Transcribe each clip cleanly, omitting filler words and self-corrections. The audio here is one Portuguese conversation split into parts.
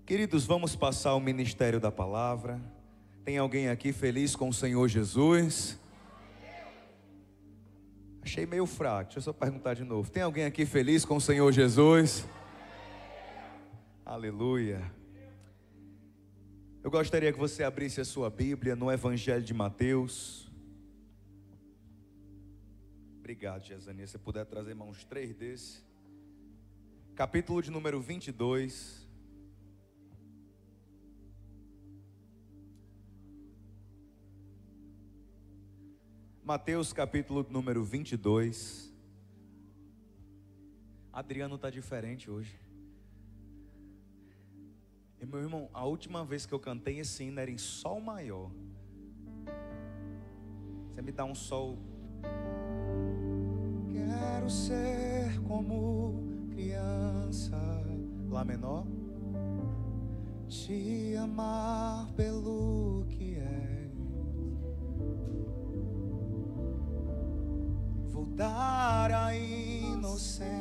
Queridos, vamos passar o ministério da palavra. Tem alguém aqui feliz com o Senhor Jesus? Achei meio fraco, deixa eu só perguntar de novo. Tem alguém aqui feliz com o Senhor Jesus? Aleluia. Eu gostaria que você abrisse a sua Bíblia no Evangelho de Mateus. Obrigado, Jezania. Se puder trazer mais uns 3 desses. Capítulo de número 22. Mateus capítulo número 22. Adriano está diferente hoje. E meu irmão, a última vez que eu cantei esse hino era em sol maior. Você me dá um sol. Quero ser como criança. Lá menor. Te amar pelo que é. Vou dar a inocência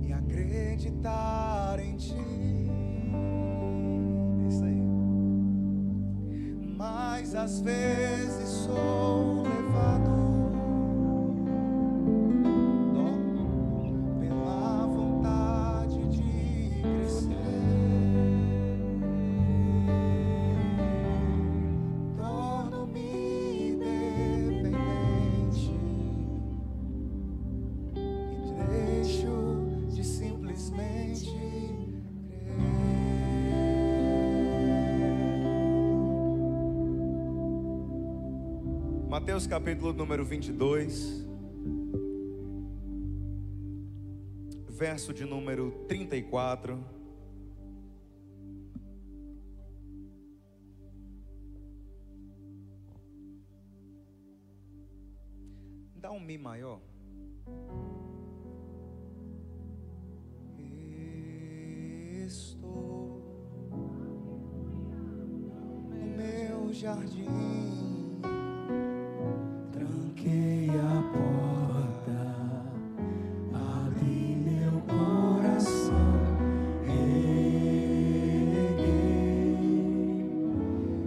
e acreditar em ti. É isso aí. Mas às vezes sou levado pela vontade de crescer. Mateus capítulo número 22, verso de número 34. Dá um Mi maior. Estou no meu jardim. Tranquei a porta, abri meu coração, reguei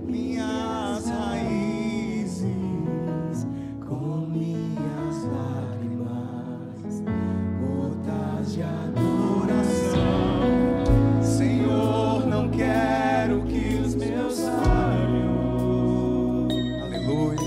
minhas raízes com minhas lágrimas, gotas de adoração. Senhor, não quero que os meus olhos, aleluia,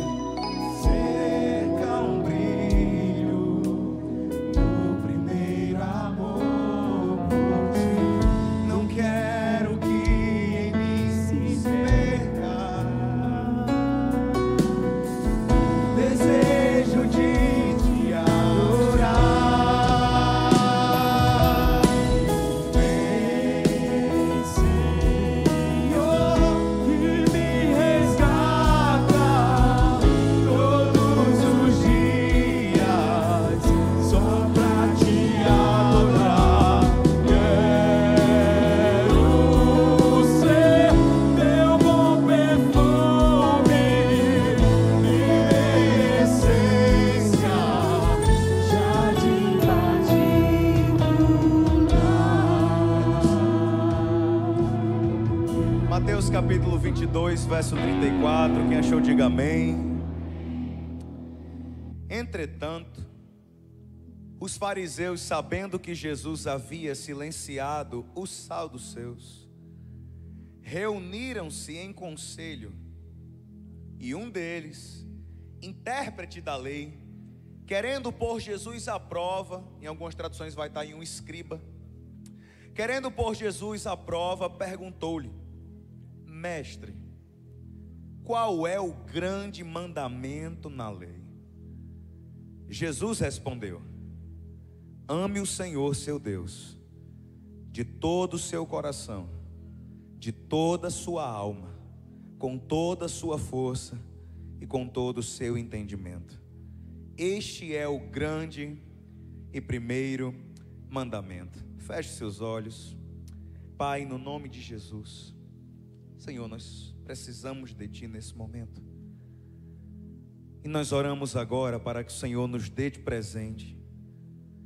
capítulo 22, verso 34, quem achou diga amém. Entretanto, os fariseus, sabendo que Jesus havia silenciado os saduceus, reuniram-se em conselho, e um deles, intérprete da lei, querendo pôr Jesus à prova, em algumas traduções vai estar em um escriba, querendo pôr Jesus à prova, perguntou-lhe: Mestre, qual é o grande mandamento na lei? Jesus respondeu: ame o Senhor seu Deus de todo o seu coração, de toda a sua alma, com toda a sua força e com todo o seu entendimento. Este é o grande e primeiro mandamento. Feche seus olhos. Pai, no nome de Jesus, Senhor, nós precisamos de Ti nesse momento. E nós oramos agora para que o Senhor nos dê de presente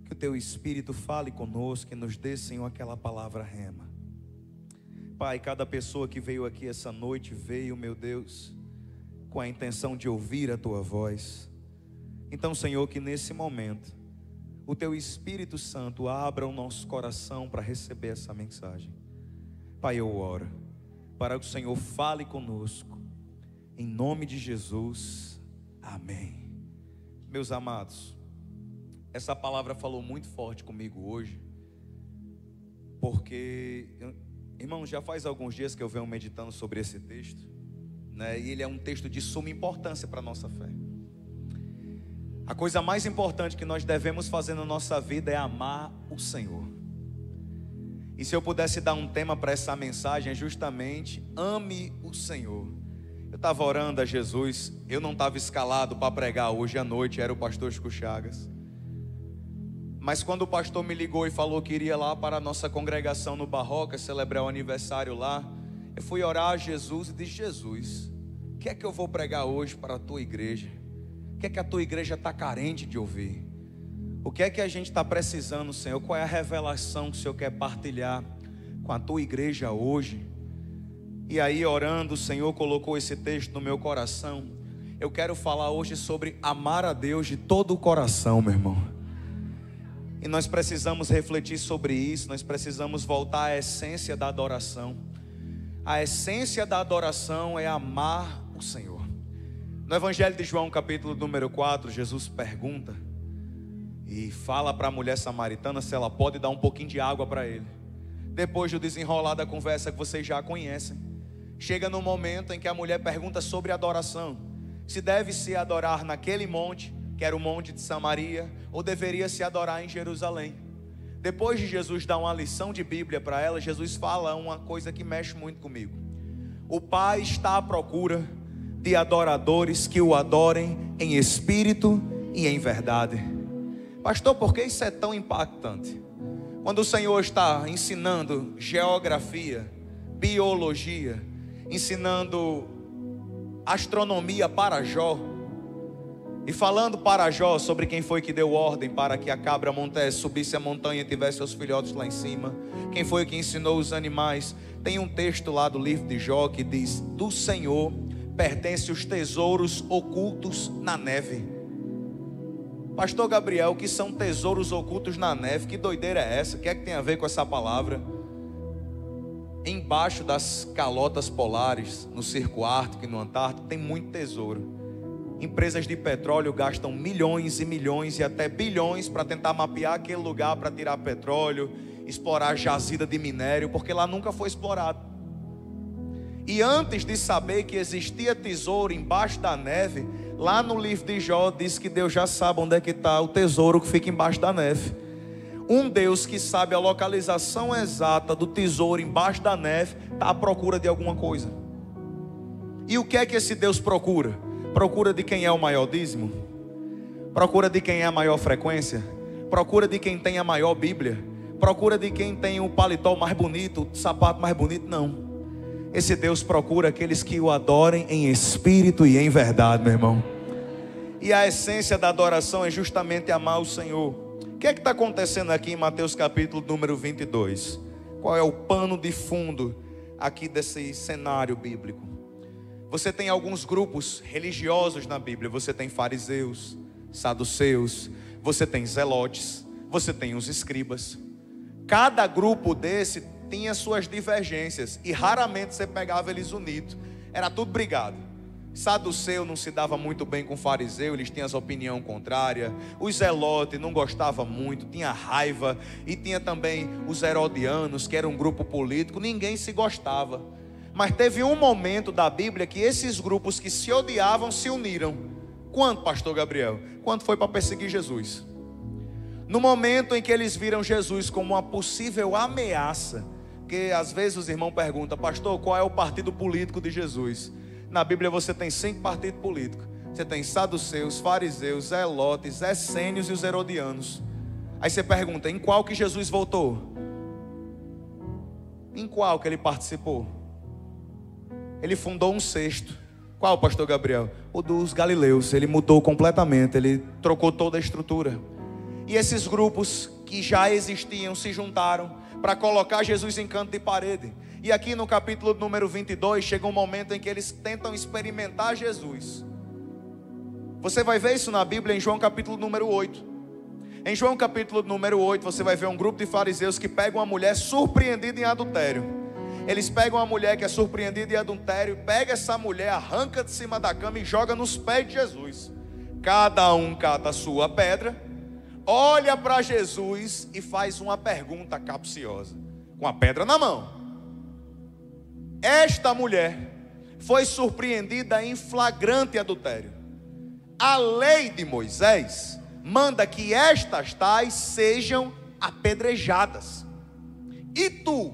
Que o Teu Espírito fale conosco e nos dê, Senhor, aquela palavra rema. Pai, cada pessoa que veio aqui essa noite, veio, meu Deus, com a intenção de ouvir a Tua voz. Então, Senhor, que nesse momento o Teu Espírito Santo abra o nosso coração para receber essa mensagem. Pai, eu oro para que o Senhor fale conosco, em nome de Jesus, amém. Meus amados, essa palavra falou muito forte comigo hoje, porque, irmãos, já faz alguns dias que eu venho meditando sobre esse texto, né? E ele é um texto de suma importância para a nossa fé. A coisa mais importante que nós devemos fazer na nossa vida é amar o Senhor. E se eu pudesse dar um tema para essa mensagem, é justamente: ame o Senhor. Eu estava orando a Jesus, eu não estava escalado para pregar hoje à noite, era o pastor Chico Chagas. Mas quando o pastor me ligou e falou que iria lá para a nossa congregação no Barroca, celebrar o aniversário lá, eu fui orar a Jesus e disse: Jesus, o que é que eu vou pregar hoje para a tua igreja? O que é que a tua igreja está carente de ouvir? O que é que a gente está precisando, Senhor? Qual é a revelação que o Senhor quer partilhar com a tua igreja hoje? E aí, orando, o Senhor colocou esse texto no meu coração. Eu quero falar hoje sobre amar a Deus de todo o coração, meu irmão. E nós precisamos refletir sobre isso. Nós precisamos voltar à essência da adoração. A essência da adoração é amar o Senhor. No Evangelho de João, capítulo número 4, Jesus pergunta e fala para a mulher samaritana se ela pode dar um pouquinho de água para ele. Depois do desenrolar da conversa que vocês já conhecem, chega no momento em que a mulher pergunta sobre adoração. Se deve se adorar naquele monte, que era o monte de Samaria, ou deveria se adorar em Jerusalém. Depois de Jesus dar uma lição de Bíblia para ela, Jesus fala uma coisa que mexe muito comigo. O Pai está à procura de adoradores que o adorem em espírito e em verdade. Pastor, por que isso é tão impactante? Quando o Senhor está ensinando geografia, biologia, ensinando astronomia para Jó, e falando para Jó sobre quem foi que deu ordem para que a cabra subisse a montanha e tivesse seus filhotes lá em cima, quem foi que ensinou os animais. Tem um texto lá do livro de Jó que diz: do Senhor pertencem os tesouros ocultos na neve. Pastor Gabriel, o que são tesouros ocultos na neve? Que doideira é essa? O que é que tem a ver com essa palavra? Embaixo das calotas polares, no Circo Ártico e no Antártico, tem muito tesouro. Empresas de petróleo gastam milhões e milhões e até bilhões para tentar mapear aquele lugar, para tirar petróleo, explorar jazida de minério, porque lá nunca foi explorado. E antes de saber que existia tesouro embaixo da neve, lá no livro de Jó diz que Deus já sabe onde é que está o tesouro que fica embaixo da neve. Um Deus que sabe a localização exata do tesouro embaixo da neve está à procura de alguma coisa. E o que é que esse Deus procura? Procura de quem é o maior dízimo? Procura de quem é a maior frequência? Procura de quem tem a maior Bíblia? Procura de quem tem o paletó mais bonito, o sapato mais bonito? Não. Esse Deus procura aqueles que o adorem em espírito e em verdade, meu irmão. E a essência da adoração é justamente amar o Senhor. O que é que está acontecendo aqui em Mateus capítulo número 22? Qual é o pano de fundo aqui desse cenário bíblico? Você tem alguns grupos religiosos na Bíblia. Você tem fariseus, saduceus, você tem zelotes, você tem os escribas. Cada grupo desse tinha suas divergências e raramente você pegava eles unidos. Era tudo brigado. Saduceu não se dava muito bem com fariseu, eles tinham as opiniões contrárias. Os zelotes não gostavam muito, tinha raiva. E tinha também os herodianos, que era um grupo político. Ninguém se gostava. Mas teve um momento da Bíblia que esses grupos que se odiavam se uniram. Quando, pastor Gabriel? Quando foi para perseguir Jesus. No momento em que eles viram Jesus como uma possível ameaça. Porque às vezes os irmãos perguntam: pastor, qual é o partido político de Jesus? Na Bíblia você tem 5 partidos políticos. Você tem saduceus, fariseus, zelotes, essênios e os herodianos. Aí você pergunta: em qual que Jesus votou? Em qual que ele participou? Ele fundou um sexto. Qual, pastor Gabriel? O dos galileus. Ele mudou completamente, ele trocou toda a estrutura. E esses grupos que já existiam se juntaram para colocar Jesus em canto de parede. E aqui no capítulo número 22 chega um momento em que eles tentam experimentar Jesus. Você vai ver isso na Bíblia em João capítulo número 8. Em João capítulo número 8 você vai ver um grupo de fariseus que pegam uma mulher surpreendida em adultério. Eles pegam uma mulher que é surpreendida em adultério, pega essa mulher, arranca de cima da cama e joga nos pés de Jesus. Cada um cata a sua pedra, olha para Jesus e faz uma pergunta capciosa, com a pedra na mão. Esta mulher foi surpreendida em flagrante adultério. A lei de Moisés manda que estas tais sejam apedrejadas. E tu,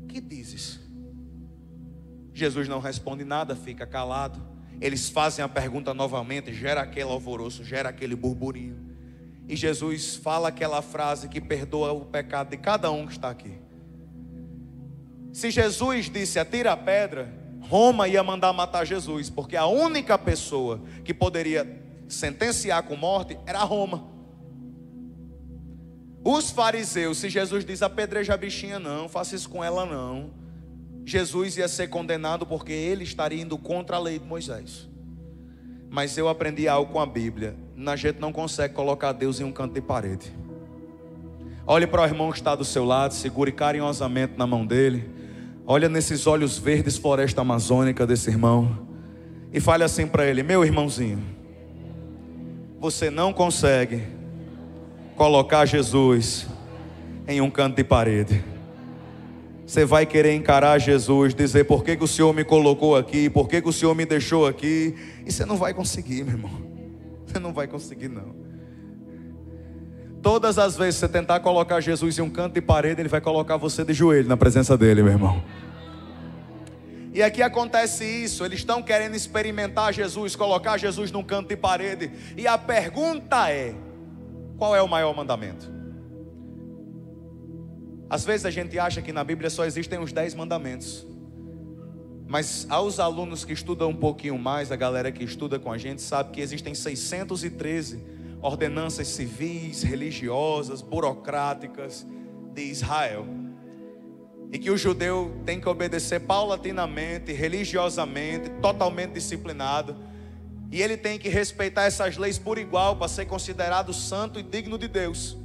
que dizes? Jesus não responde nada, fica calado. Eles fazem a pergunta novamente, gera aquele alvoroço, gera aquele burburinho. E Jesus fala aquela frase que perdoa o pecado de cada um que está aqui. Se Jesus disse atira a pedra, Roma ia mandar matar Jesus, porque a única pessoa que poderia sentenciar com morte era Roma. Os fariseus, se Jesus diz apedreja a bichinha, não, faça isso com ela não, Jesus ia ser condenado porque ele estaria indo contra a lei de Moisés. Mas eu aprendi algo com a Bíblia: a gente não consegue colocar Deus em um canto de parede. Olhe para o irmão que está do seu lado, segure carinhosamente na mão dele, olha nesses olhos verdes floresta amazônica desse irmão e fale assim para ele: meu irmãozinho, você não consegue colocar Jesus em um canto de parede. Você vai querer encarar Jesus, dizer por que o Senhor me colocou aqui, por que o Senhor me deixou aqui, e você não vai conseguir, meu irmão. Você não vai conseguir não. Todas as vezes que você tentar colocar Jesus em um canto de parede, Ele vai colocar você de joelho na presença dEle, meu irmão. E aqui acontece isso, eles estão querendo experimentar Jesus, colocar Jesus num canto de parede. E a pergunta é: qual é o maior mandamento? Às vezes a gente acha que na Bíblia só existem os 10 mandamentos. Mas aos alunos que estudam um pouquinho mais, a galera que estuda com a gente sabe que existem 613 ordenanças civis, religiosas, burocráticas de Israel. E que o judeu tem que obedecer paulatinamente, religiosamente, totalmente disciplinado. E ele tem que respeitar essas leis por igual para ser considerado santo e digno de Deus.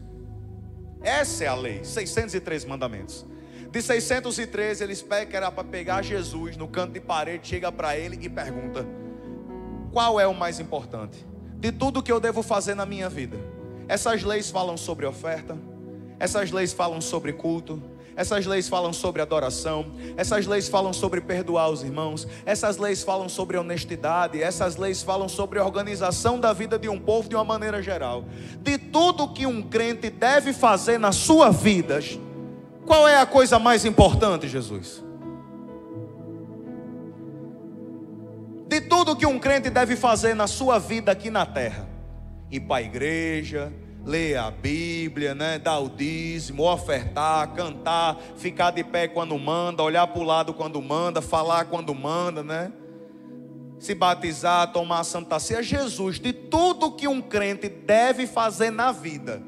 Essa é a lei, 613 mandamentos. De 613 eles pegam, que era para pegar Jesus no canto de parede, chega para ele e pergunta: qual é o mais importante de tudo que eu devo fazer na minha vida? Essas leis falam sobre oferta, essas leis falam sobre culto, essas leis falam sobre adoração, essas leis falam sobre perdoar os irmãos, essas leis falam sobre honestidade, essas leis falam sobre a organização da vida de um povo de uma maneira geral. De tudo que um crente deve fazer na sua vida, qual é a coisa mais importante, Jesus? De tudo que um crente deve fazer na sua vida aqui na terra: ir para a igreja, ler a Bíblia, dar o dízimo, ofertar, cantar, ficar de pé quando manda, olhar para o lado quando manda, falar quando manda, se batizar, tomar a Santa Ceia. Jesus, de tudo que um crente deve fazer na vida,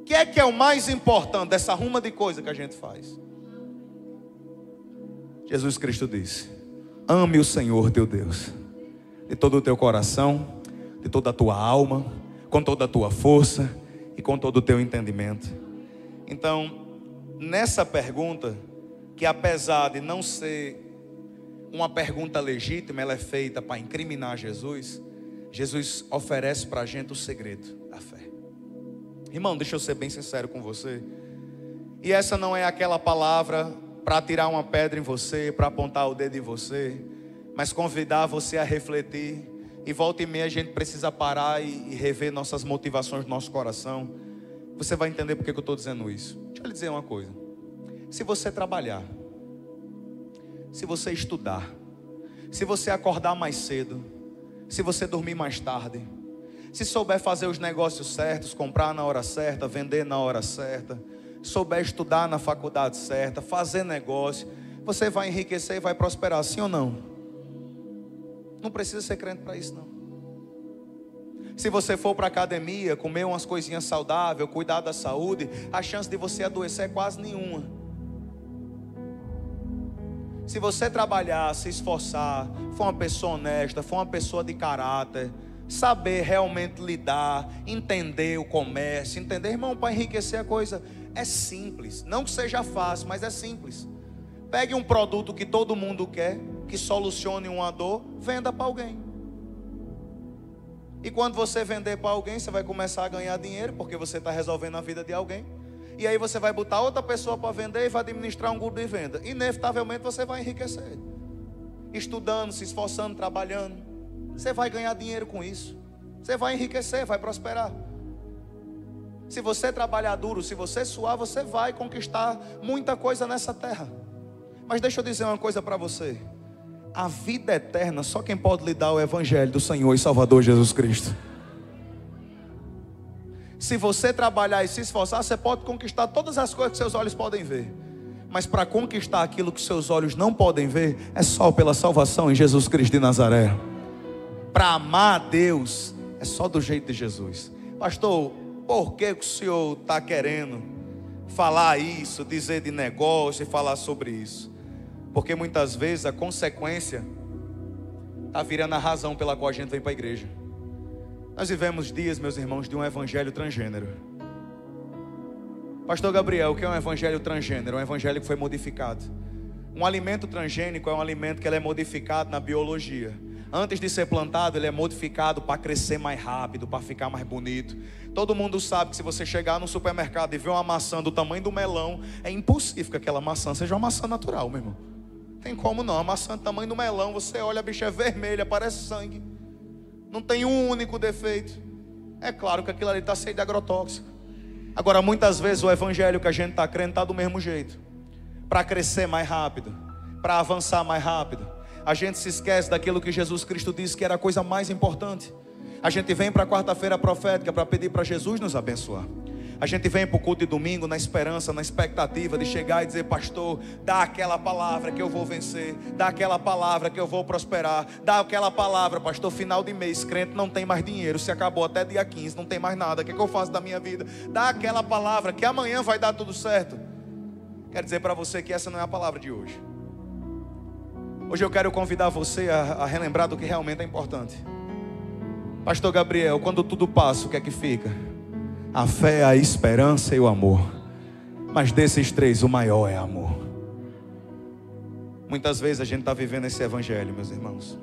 o que é o mais importante dessa ruma de coisa que a gente faz? Jesus Cristo disse: ame o Senhor teu Deus de todo o teu coração, de toda a tua alma, com toda a tua força e com todo o teu entendimento. Então, nessa pergunta, que apesar de não ser uma pergunta legítima, ela é feita para incriminar Jesus, Jesus oferece para a gente o segredo da fé. Irmão, deixa eu ser bem sincero com você. E essa não é aquela palavra para tirar uma pedra em você, para apontar o dedo em você, mas convidar você a refletir. E volta e meia a gente precisa parar e rever nossas motivações do nosso coração. Você vai entender por que eu estou dizendo isso. Deixa eu lhe dizer uma coisa: se você trabalhar, se você estudar, se você acordar mais cedo, se você dormir mais tarde, se souber fazer os negócios certos, comprar na hora certa, vender na hora certa, souber estudar na faculdade certa, fazer negócio, você vai enriquecer e vai prosperar, sim ou não? Não precisa ser crente para isso não. Se você for para a academia, comer umas coisinhas saudáveis, cuidar da saúde, a chance de você adoecer é quase nenhuma. Se você trabalhar, se esforçar, for uma pessoa honesta, for uma pessoa de caráter, saber realmente lidar, entender o comércio, entender, irmão, para enriquecer a coisa é simples. Não que seja fácil, mas é simples. Pegue um produto que todo mundo quer, que solucione uma dor, venda para alguém. E quando você vender para alguém, você vai começar a ganhar dinheiro, porque você está resolvendo a vida de alguém. E aí você vai botar outra pessoa para vender e vai administrar um grupo de venda. Inevitavelmente você vai enriquecer. Estudando, se esforçando, trabalhando. Você vai ganhar dinheiro com isso. Você vai enriquecer, vai prosperar. Se você trabalhar duro, se você suar, você vai conquistar muita coisa nessa terra. Mas deixa eu dizer uma coisa para você. A vida eterna, só quem pode lhe dar é o Evangelho do Senhor e Salvador Jesus Cristo. Se você trabalhar e se esforçar, você pode conquistar todas as coisas que seus olhos podem ver. Mas para conquistar aquilo que seus olhos não podem ver, é só pela salvação em Jesus Cristo de Nazaré. Para amar a Deus, é só do jeito de Jesus. Pastor, por que o senhor está querendo falar isso, dizer de negócio e falar sobre isso? Porque muitas vezes a consequência está virando a razão pela qual a gente vem para a igreja. Nós vivemos dias, meus irmãos, de um evangelho transgênero. Pastor Gabriel, o que é um evangelho transgênero? Um evangelho que foi modificado. Um alimento transgênico é um alimento que ele é modificado na biologia. Antes de ser plantado, ele é modificado para crescer mais rápido, para ficar mais bonito. Todo mundo sabe que se você chegar no supermercado e ver uma maçã do tamanho do melão, é impossível que aquela maçã seja uma maçã natural, meu irmão. Tem como não, a maçã do tamanho do melão, você olha, a bicha é vermelha, parece sangue. Não tem um único defeito. É claro que aquilo ali está cheio de agrotóxico. Agora, muitas vezes o evangelho que a gente está crendo está do mesmo jeito. Para crescer mais rápido, para avançar mais rápido. A gente se esquece daquilo que Jesus Cristo disse que era a coisa mais importante. A gente vem para a quarta-feira profética para pedir para Jesus nos abençoar. A gente vem para o culto de domingo na esperança, na expectativa de chegar e dizer: pastor, dá aquela palavra que eu vou vencer, dá aquela palavra que eu vou prosperar, dá aquela palavra, pastor, final de mês, crente não tem mais dinheiro, se acabou até dia 15, não tem mais nada, o que eu faço da minha vida? Dá aquela palavra que amanhã vai dar tudo certo. Quero dizer para você que essa não é a palavra de hoje. Hoje eu quero convidar você a relembrar do que realmente é importante. Pastor Gabriel, quando tudo passa, o que é que fica? A fé, a esperança e o amor. Mas desses três, o maior é amor. Muitas vezes a gente está vivendo esse evangelho, meus irmãos.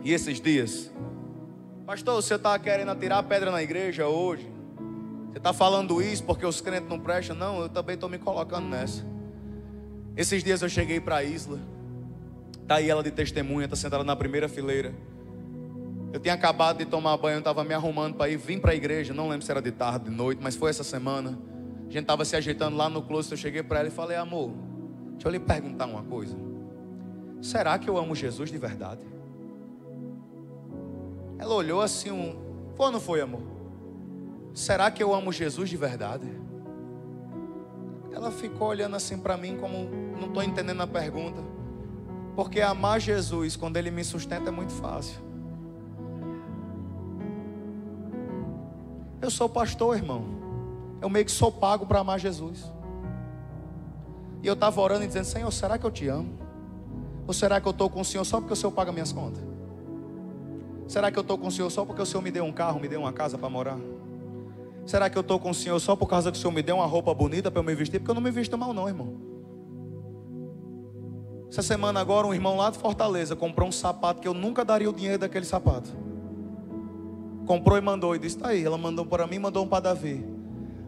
E esses dias, pastor, você está querendo atirar pedra na igreja hoje? Você está falando isso porque os crentes não prestam? Não, eu também estou me colocando nessa. Esses dias eu cheguei para a Isla. Está aí ela de testemunha, está sentada na primeira fileira. Eu tinha acabado de tomar banho, estava me arrumando para vim para a igreja. Não lembro se era de tarde, de noite, mas foi essa semana. A gente estava se ajeitando lá no closet. Eu cheguei para ela e falei: amor, deixa eu lhe perguntar uma coisa. Será que eu amo Jesus de verdade? Ela olhou assim, foi ou não foi, amor? Será que eu amo Jesus de verdade? Ela ficou olhando assim para mim como não estou entendendo a pergunta. Porque amar Jesus quando Ele me sustenta é muito fácil. Eu sou pastor, irmão. Eu meio que sou pago para amar Jesus. E eu estava orando e dizendo: Senhor, será que eu te amo? Ou será que eu estou com o Senhor só porque o Senhor paga minhas contas? Será que eu estou com o Senhor só porque o Senhor me deu um carro, me deu uma casa para morar? Será que eu estou com o Senhor só por causa que o Senhor me deu uma roupa bonita para eu me vestir? Porque eu não me visto mal não, irmão. Essa semana agora um irmão lá de Fortaleza comprou um sapato que eu nunca daria o dinheiro daquele sapato. Comprou e mandou e disse: está aí. Ela mandou para mim, mandou um para Davi.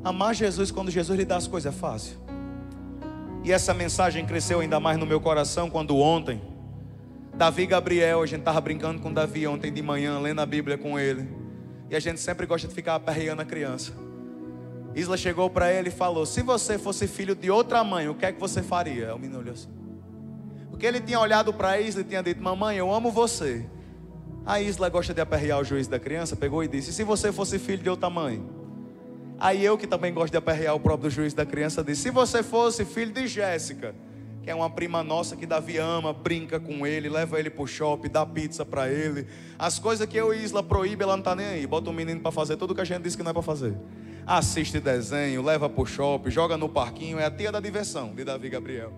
Amar Jesus quando Jesus lhe dá as coisas é fácil. E essa mensagem cresceu ainda mais no meu coração quando ontem Davi e Gabriel, a gente estava brincando com Davi ontem de manhã, lendo a Bíblia com ele. E a gente sempre gosta de ficar aperreando a criança. Isla chegou para ele e falou: se você fosse filho de outra mãe, o que é que você faria? O menino olhou assim. Porque ele tinha olhado para Isla e tinha dito: mamãe, eu amo você. A Isla gosta de aperrear o juízo da criança, pegou e disse: e se você fosse filho de outra mãe? Aí eu, que também gosto de aperrear o próprio juízo da criança, disse: se você fosse filho de Jéssica. que é uma prima nossa que Davi ama, brinca com ele, leva ele pro shopping, dá pizza pra ele. As coisas que eu e Isla proíbe, ela não tá nem aí. Bota o menino pra fazer tudo que a gente disse que não é pra fazer. Assiste desenho, leva pro shopping, joga no parquinho. É a tia da diversão de Davi Gabriel.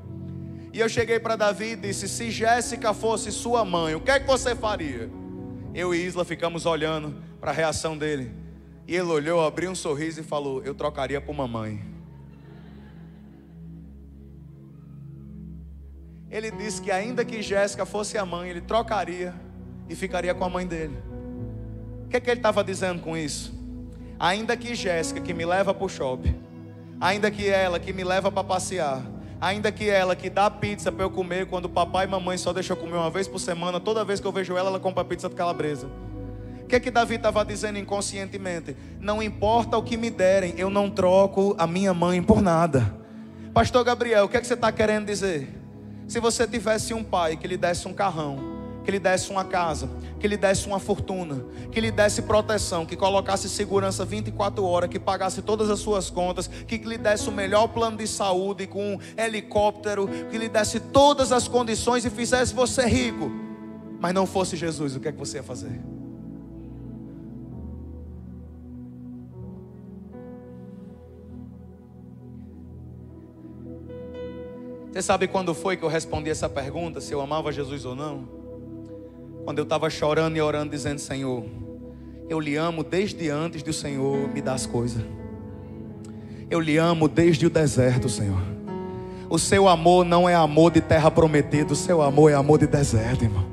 E eu cheguei para Davi e disse: se Jéssica fosse sua mãe, o que é que você faria? Eu e Isla ficamos olhando para a reação dele. E ele olhou, abriu um sorriso e falou: eu trocaria por mamãe. Ele disse que ainda que Jéssica fosse a mãe, ele trocaria e ficaria com a mãe dele. O que é que ele estava dizendo com isso? Ainda que Jéssica, que me leva para o shopping, ainda que ela que me leva para passear, ainda que ela que dá pizza para eu comer, quando papai e mamãe só deixam eu comer uma vez por semana, toda vez que eu vejo ela, ela compra pizza de calabresa. O que é que Davi estava dizendo inconscientemente? Não importa o que me derem, eu não troco a minha mãe por nada. Pastor Gabriel, o que é que você está querendo dizer? Se você tivesse um pai que lhe desse um carrão, que lhe desse uma casa, que lhe desse uma fortuna, que lhe desse proteção, que colocasse segurança 24 horas, que pagasse todas as suas contas, que lhe desse o melhor plano de saúde com um helicóptero, que lhe desse todas as condições e fizesse você rico, mas não fosse Jesus, o que é que você ia fazer? Você sabe quando foi que eu respondi essa pergunta, se eu amava Jesus ou não? Quando eu estava chorando e orando, dizendo: Senhor, eu lhe amo desde antes do Senhor me dar as coisas. Eu lhe amo desde o deserto, Senhor. O seu amor não é amor de terra prometida, o seu amor é amor de deserto, irmão.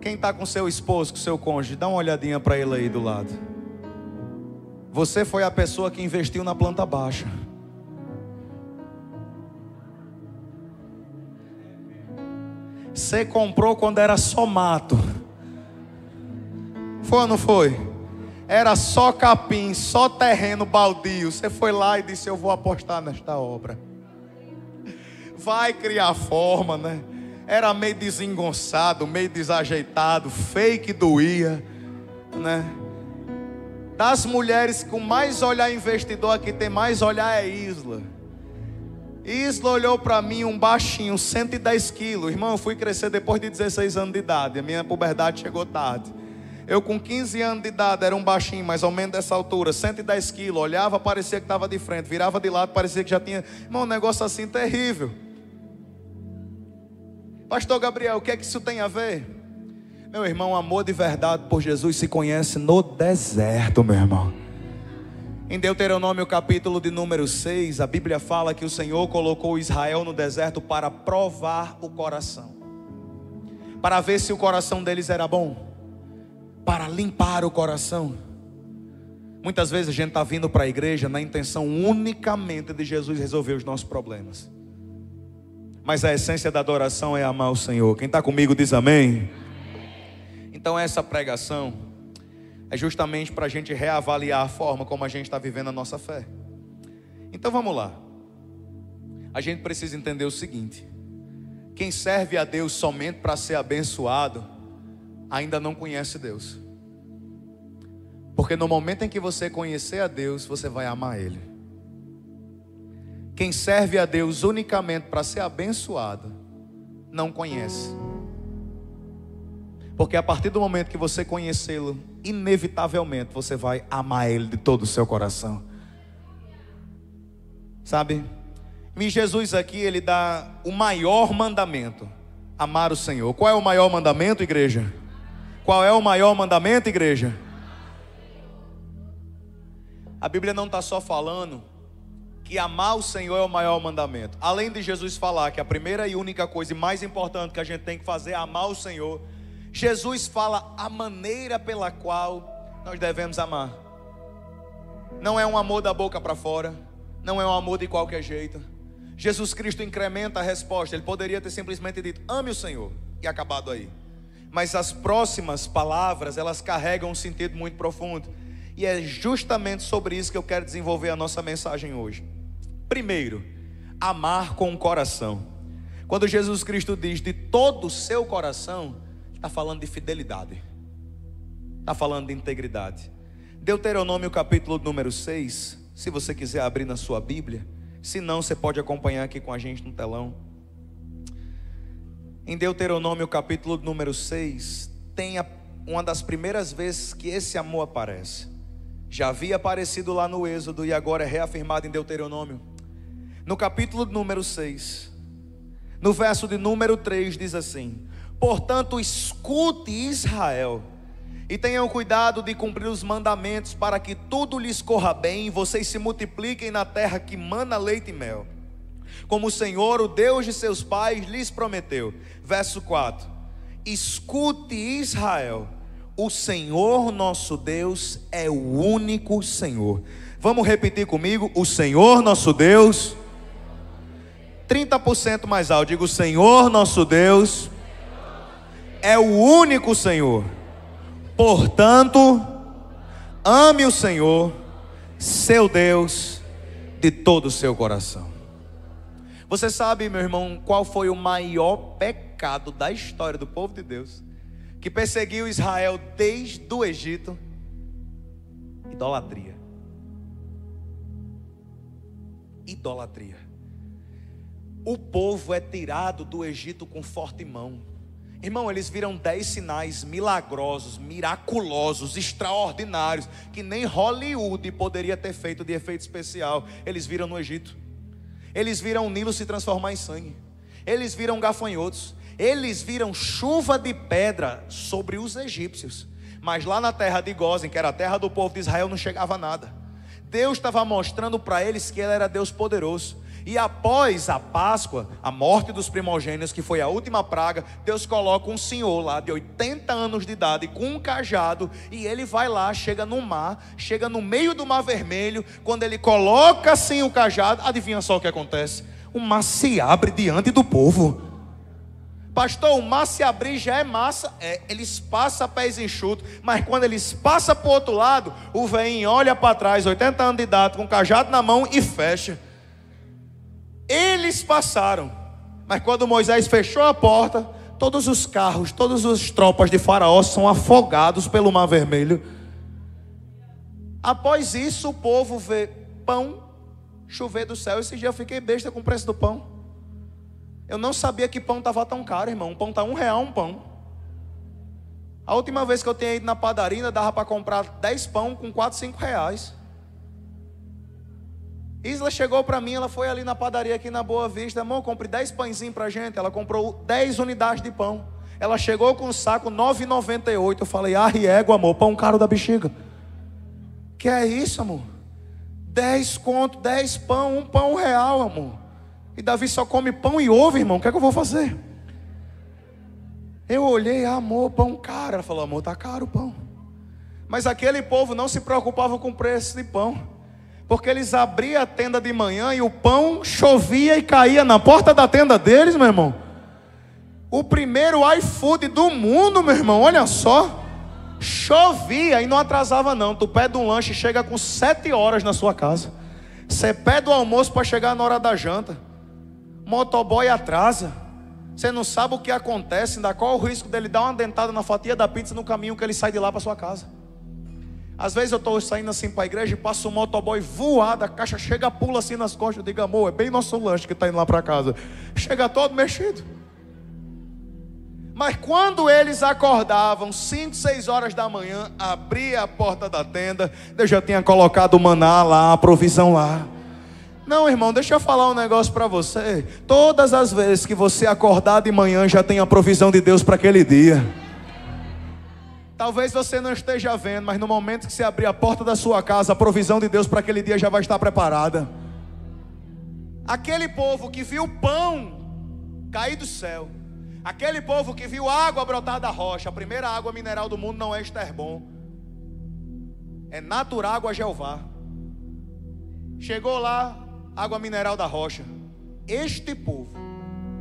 Quem está com seu esposo, com seu cônjuge, dá uma olhadinha para ele aí do lado. Você foi a pessoa que investiu na planta baixa. Você comprou quando era só mato. Foi ou não foi? Era só capim, só terreno baldio. Você foi lá e disse: eu vou apostar nesta obra. Vai criar forma, né? Era meio desengonçado, meio desajeitado, fake doía, né? Das mulheres com mais olhar investidor aqui, tem mais olhar é Isla. Isla olhou para mim, um baixinho, 110 quilos. Irmão, eu fui crescer depois de 16 anos de idade. A minha puberdade chegou tarde. Eu com 15 anos de idade era um baixinho, mais ou menos dessa altura, 110 quilos. Olhava, parecia que estava de frente. Virava de lado, parecia que já tinha... Irmão, um negócio assim terrível. Pastor Gabriel, o que é que isso tem a ver? Meu irmão, amor de verdade por Jesus se conhece no deserto, meu irmão. Em Deuteronômio capítulo de número 6, a Bíblia fala que o Senhor colocou Israel no deserto para provar o coração, para ver se o coração deles era bom, para limpar o coração. Muitas vezes a gente está vindo para a igreja na intenção unicamente de Jesus resolver os nossos problemas, mas a essência da adoração é amar o Senhor. Quem está comigo diz amém. Então essa pregação é justamente para a gente reavaliar a forma como a gente está vivendo a nossa fé. Então vamos lá. A gente precisa entender o seguinte: quem serve a Deus somente para ser abençoado, ainda não conhece Deus. Porque no momento em que você conhecer a Deus, você vai amar Ele. Quem serve a Deus unicamente para ser abençoado, não conhece. Porque a partir do momento que você conhecê-lo, inevitavelmente você vai amar Ele de todo o seu coração. Sabe? E Jesus aqui, Ele dá o maior mandamento: amar o Senhor. Qual é o maior mandamento, igreja? Qual é o maior mandamento, igreja? A Bíblia não está só falando que amar o Senhor é o maior mandamento. Além de Jesus falar que a primeira e única coisa e mais importante que a gente tem que fazer é amar o Senhor, Jesus fala a maneira pela qual nós devemos amar. Não é um amor da boca para fora, não é um amor de qualquer jeito. Jesus Cristo incrementa a resposta. Ele poderia ter simplesmente dito: ame o Senhor, e acabado aí. Mas as próximas palavras, elas carregam um sentido muito profundo. E é justamente sobre isso que eu quero desenvolver a nossa mensagem hoje. Primeiro, amar com o coração. Quando Jesus Cristo diz de todo o seu coração, está falando de fidelidade, está falando de integridade. Deuteronômio capítulo número 6, se você quiser abrir na sua Bíblia, Se não, você pode acompanhar aqui com a gente no telão. Em Deuteronômio capítulo número 6, tem uma das primeiras vezes que esse amor aparece. Já havia aparecido lá no Êxodo e agora é reafirmado em Deuteronômio. No capítulo número 6, no verso de número 3 diz assim: portanto, escute Israel, e tenham cuidado de cumprir os mandamentos, para que tudo lhes corra bem, e vocês se multipliquem na terra que mana leite e mel, como o Senhor, o Deus de seus pais, lhes prometeu. Verso 4: escute Israel, o Senhor nosso Deus é o único Senhor. Vamos repetir comigo: o Senhor nosso Deus. 30% mais alto, digo: o Senhor nosso Deus é o único Senhor. Portanto, ame o Senhor, seu Deus, de todo o seu coração. Você sabe, meu irmão, qual foi o maior pecado da história do povo de Deus, que perseguiu Israel desde o Egito? Idolatria. Idolatria. O povo é tirado do Egito com forte mão. Irmão, eles viram 10 sinais milagrosos, miraculosos, extraordinários, que nem Hollywood poderia ter feito de efeito especial. Eles viram no Egito. Eles viram o Nilo se transformar em sangue. Eles viram gafanhotos. Eles viram chuva de pedra sobre os egípcios. Mas lá na terra de Gósen, que era a terra do povo de Israel, não chegava nada. Deus estava mostrando para eles que Ele era Deus poderoso. E após a Páscoa, a morte dos primogênitos, que foi a última praga, Deus coloca um senhor lá de 80 anos de idade com um cajado, e ele vai lá, chega no mar, chega no meio do mar vermelho. Quando ele coloca assim o cajado, adivinha só o que acontece? O mar se abre diante do povo. Pastor, o mar se abrir já é massa. Eles passam pés enxutos, mas quando eles passam para o outro lado, o velhinho olha para trás, 80 anos de idade, com o cajado na mão, e fecha. Eles passaram, mas quando Moisés fechou a porta, todos os carros, todas as tropas de Faraó são afogados pelo Mar Vermelho. Após isso, o povo vê pão chover do céu. Esse dia eu fiquei besta com o preço do pão. Eu não sabia que pão estava tão caro, irmão. Um pão está R$1 um pão. A última vez que eu tinha ido na padaria, dava para comprar 10 pão com 4, 5 reais. Isla chegou para mim, ela foi ali na padaria aqui na Boa Vista: amor, compre 10 pãezinhos para a gente. Ela comprou 10 unidades de pão. Ela chegou com um saco R$9,98. Eu falei: égua, amor, pão caro da bexiga. Que é isso, amor? 10 conto, 10 pão, um pão R$1, amor. E Davi só come pão e ovo, irmão. O que é que eu vou fazer? Eu olhei: amor, pão caro. Ela falou: amor, tá caro o pão. Mas aquele povo não se preocupava com o preço de pão, porque eles abriam a tenda de manhã e o pão chovia e caía na porta da tenda deles, meu irmão. O primeiro iFood do mundo, meu irmão, olha só. Chovia e não atrasava não. Tu pede um lanche e chega com 7 horas na sua casa. Você pede o almoço para chegar na hora da janta. Motoboy atrasa. Você não sabe o que acontece, ainda qual o risco dele dar uma dentada na fatia da pizza no caminho que ele sai de lá para sua casa. Às vezes eu estou saindo assim para a igreja e passa um motoboy voado, a caixa chega, pula assim nas costas. Eu digo: amor, é bem nosso lanche que está indo lá para casa. Chega todo mexido. Mas quando eles acordavam 5, 6 horas da manhã, abria a porta da tenda, Deus já tinha colocado o maná lá, a provisão lá. Não, irmão, deixa eu falar um negócio para você. Todas as vezes que você acordar de manhã, já tem a provisão de Deus para aquele dia. Talvez você não esteja vendo, mas no momento que você abrir a porta da sua casa, a provisão de Deus para aquele dia já vai estar preparada. Aquele povo que viu pão cair do céu, aquele povo que viu água brotar da rocha. A primeira água mineral do mundo não é Esterbon, é Naturágua Jeová. Chegou lá, água mineral da rocha. Este povo,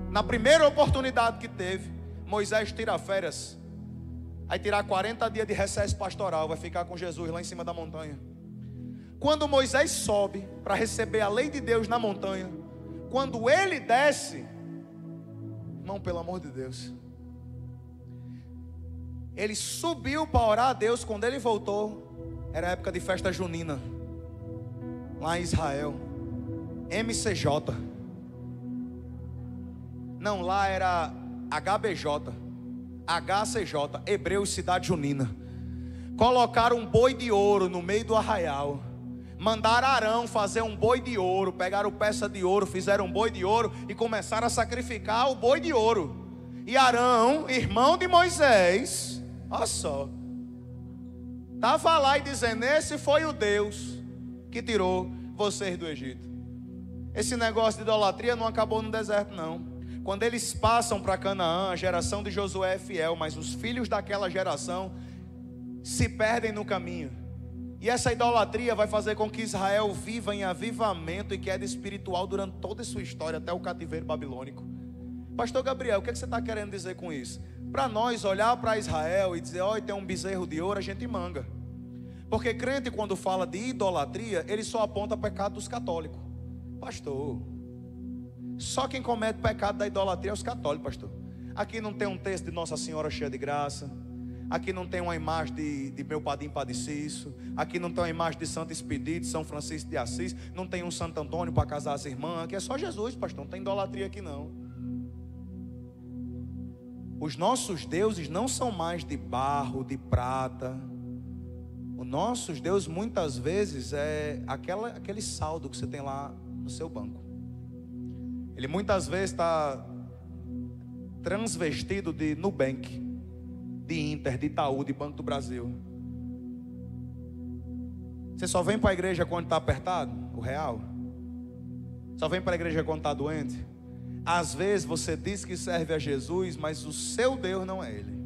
na primeira oportunidade que teve, Moisés tira férias. Vai tirar 40 dias de recesso pastoral, vai ficar com Jesus lá em cima da montanha. Quando Moisés sobe para receber a lei de Deus na montanha, quando ele desce, irmão, pelo amor de Deus, ele subiu para orar a Deus. Quando ele voltou, era época de festa junina lá em Israel. MCJ. Não, lá era HBJ, HCJ, Hebreus Cidade Junina. Colocaram um boi de ouro no meio do arraial. Mandaram Arão fazer um boi de ouro. Pegaram peça de ouro, fizeram um boi de ouro e começaram a sacrificar o boi de ouro. E Arão, irmão de Moisés, olha só, estava lá e dizendo: esse foi o Deus que tirou vocês do Egito. Esse negócio de idolatria não acabou no deserto, não. Quando eles passam para Canaã, a geração de Josué é fiel, mas os filhos daquela geração se perdem no caminho. E essa idolatria vai fazer com que Israel viva em avivamento e queda espiritual durante toda a sua história, até o cativeiro babilônico. Pastor Gabriel, o que você está querendo dizer com isso? Para nós olhar para Israel e dizer: olha, tem um bezerro de ouro, a gente manga. Porque crente, quando fala de idolatria, ele só aponta pecado dos católicos. Pastor, só quem comete pecado da idolatria é os católicos, pastor. Aqui não tem um texto de Nossa Senhora cheia de graça. Aqui não tem uma imagem de meu Padim Padeciço. Aqui não tem uma imagem de Santo Expedito, São Francisco de Assis. Não tem um Santo Antônio para casar as irmãs. Aqui é só Jesus, pastor, não tem idolatria aqui não. Os nossos deuses não são mais de barro, de prata. Os nossos deuses muitas vezes é aquele saldo que você tem lá no seu banco. Ele muitas vezes está transvestido de Nubank, de Inter, de Itaú, de Banco do Brasil. Você só vem para a igreja quando está apertado, o real? Só vem para a igreja quando está doente? Às vezes você diz que serve a Jesus, mas o seu Deus não é Ele.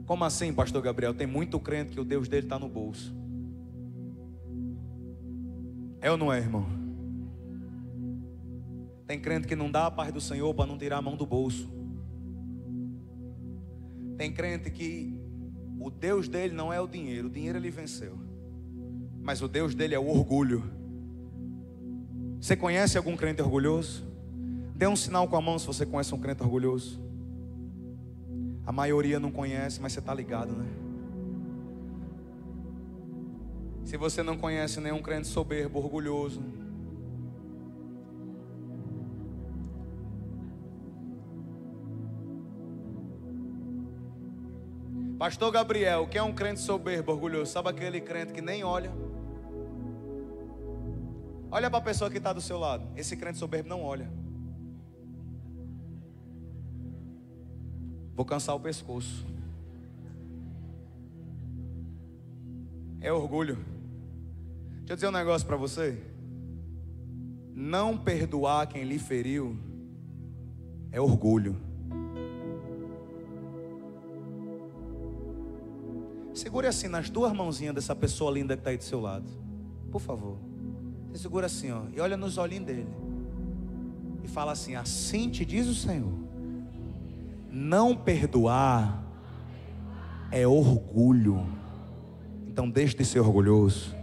Como assim, pastor Gabriel? Tem muito crente que o Deus dele está no bolso. É ou não é, irmão? Tem crente que não dá a paz do Senhor para não tirar a mão do bolso. Tem crente que o Deus dele não é o dinheiro ele venceu. Mas o Deus dele é o orgulho. Você conhece algum crente orgulhoso? Dê um sinal com a mão se você conhece um crente orgulhoso. A maioria não conhece, mas você está ligado, né? Se você não conhece nenhum crente soberbo, orgulhoso, pastor Gabriel, que é um crente soberbo, orgulhoso? Sabe aquele crente que nem olha? Olha para a pessoa que está do seu lado. Esse crente soberbo não olha. Vou cansar o pescoço. É orgulho. Deixa eu dizer um negócio para você. Não perdoar quem lhe feriu é orgulho. Segure assim nas duas mãozinhas dessa pessoa linda que está aí do seu lado, por favor. Você segura assim, ó, e olha nos olhinhos dele e fala assim: assim te diz o Senhor. Não perdoar é orgulho. Então deixe de ser orgulhoso.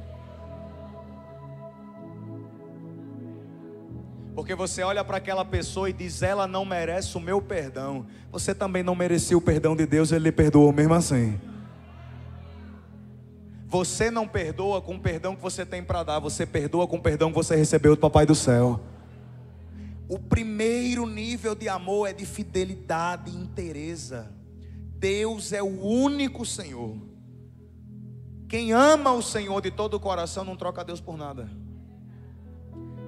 Porque você olha para aquela pessoa e diz: ela não merece o meu perdão. Você também não merecia o perdão de Deus, Ele lhe perdoou mesmo assim. Você não perdoa com o perdão que você tem para dar. Você perdoa com o perdão que você recebeu do Papai do Céu. O primeiro nível de amor é de fidelidade e inteireza. Deus é o único Senhor. Quem ama o Senhor de todo o coração não troca Deus por nada.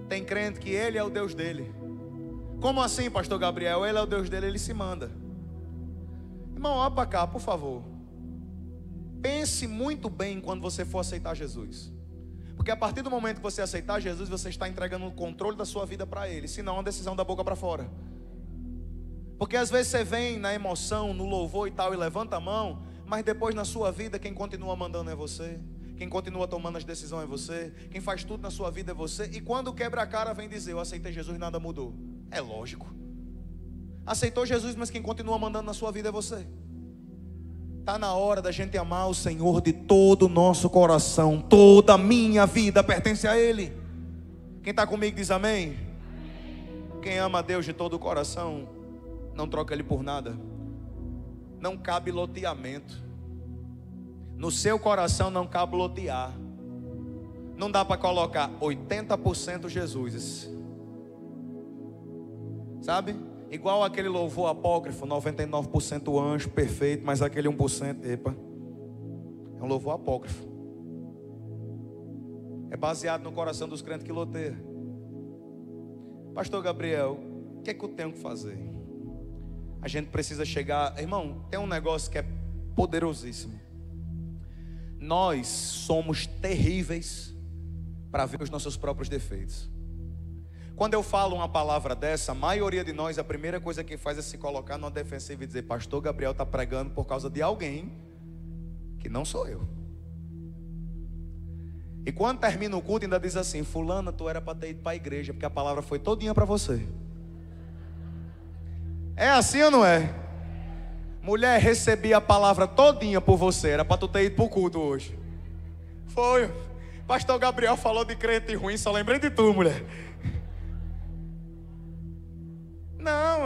Tem crente que Ele é o Deus dele. Como assim, pastor Gabriel? Ele é o Deus dele, Ele se manda. Irmão, olha para cá, por favor. Pense muito bem quando você for aceitar Jesus. Porque a partir do momento que você aceitar Jesus, você está entregando o controle da sua vida para Ele. Senão é uma decisão da boca para fora. Porque às vezes você vem na emoção, no louvor e tal, e levanta a mão, mas depois na sua vida quem continua mandando é você. Quem continua tomando as decisões é você. Quem faz tudo na sua vida é você. E quando quebra a cara vem dizer: eu aceitei Jesus e nada mudou. É lógico. Aceitou Jesus, mas quem continua mandando na sua vida é você. Está na hora da gente amar o Senhor de todo o nosso coração. Toda a minha vida pertence a Ele. Quem está comigo diz amém? Quem ama a Deus de todo o coração não troca Ele por nada. Não cabe loteamento. No seu coração não cabe lotear. Não dá para colocar 80% Jesus. Sabe? Igual aquele louvor apócrifo, 99% anjo, perfeito, mas aquele 1%, epa, é um louvor apócrifo. É baseado no coração dos crentes que loteiam. Pastor Gabriel, o que é que eu tenho que fazer? A gente precisa chegar, irmão, tem um negócio que é poderosíssimo. Nós somos terríveis para ver os nossos próprios defeitos. Quando eu falo uma palavra dessa, a maioria de nós, a primeira coisa que faz é se colocar numa defensiva e dizer: pastor Gabriel está pregando por causa de alguém que não sou eu. E quando termina o culto ainda diz assim: fulana, tu era para ter ido para a igreja, porque a palavra foi todinha para você. É assim ou não é? Mulher, recebi a palavra todinha por você, era para tu ter ido para o culto hoje. Foi. Pastor Gabriel falou de crente ruim, só lembrei de tu, mulher. Não,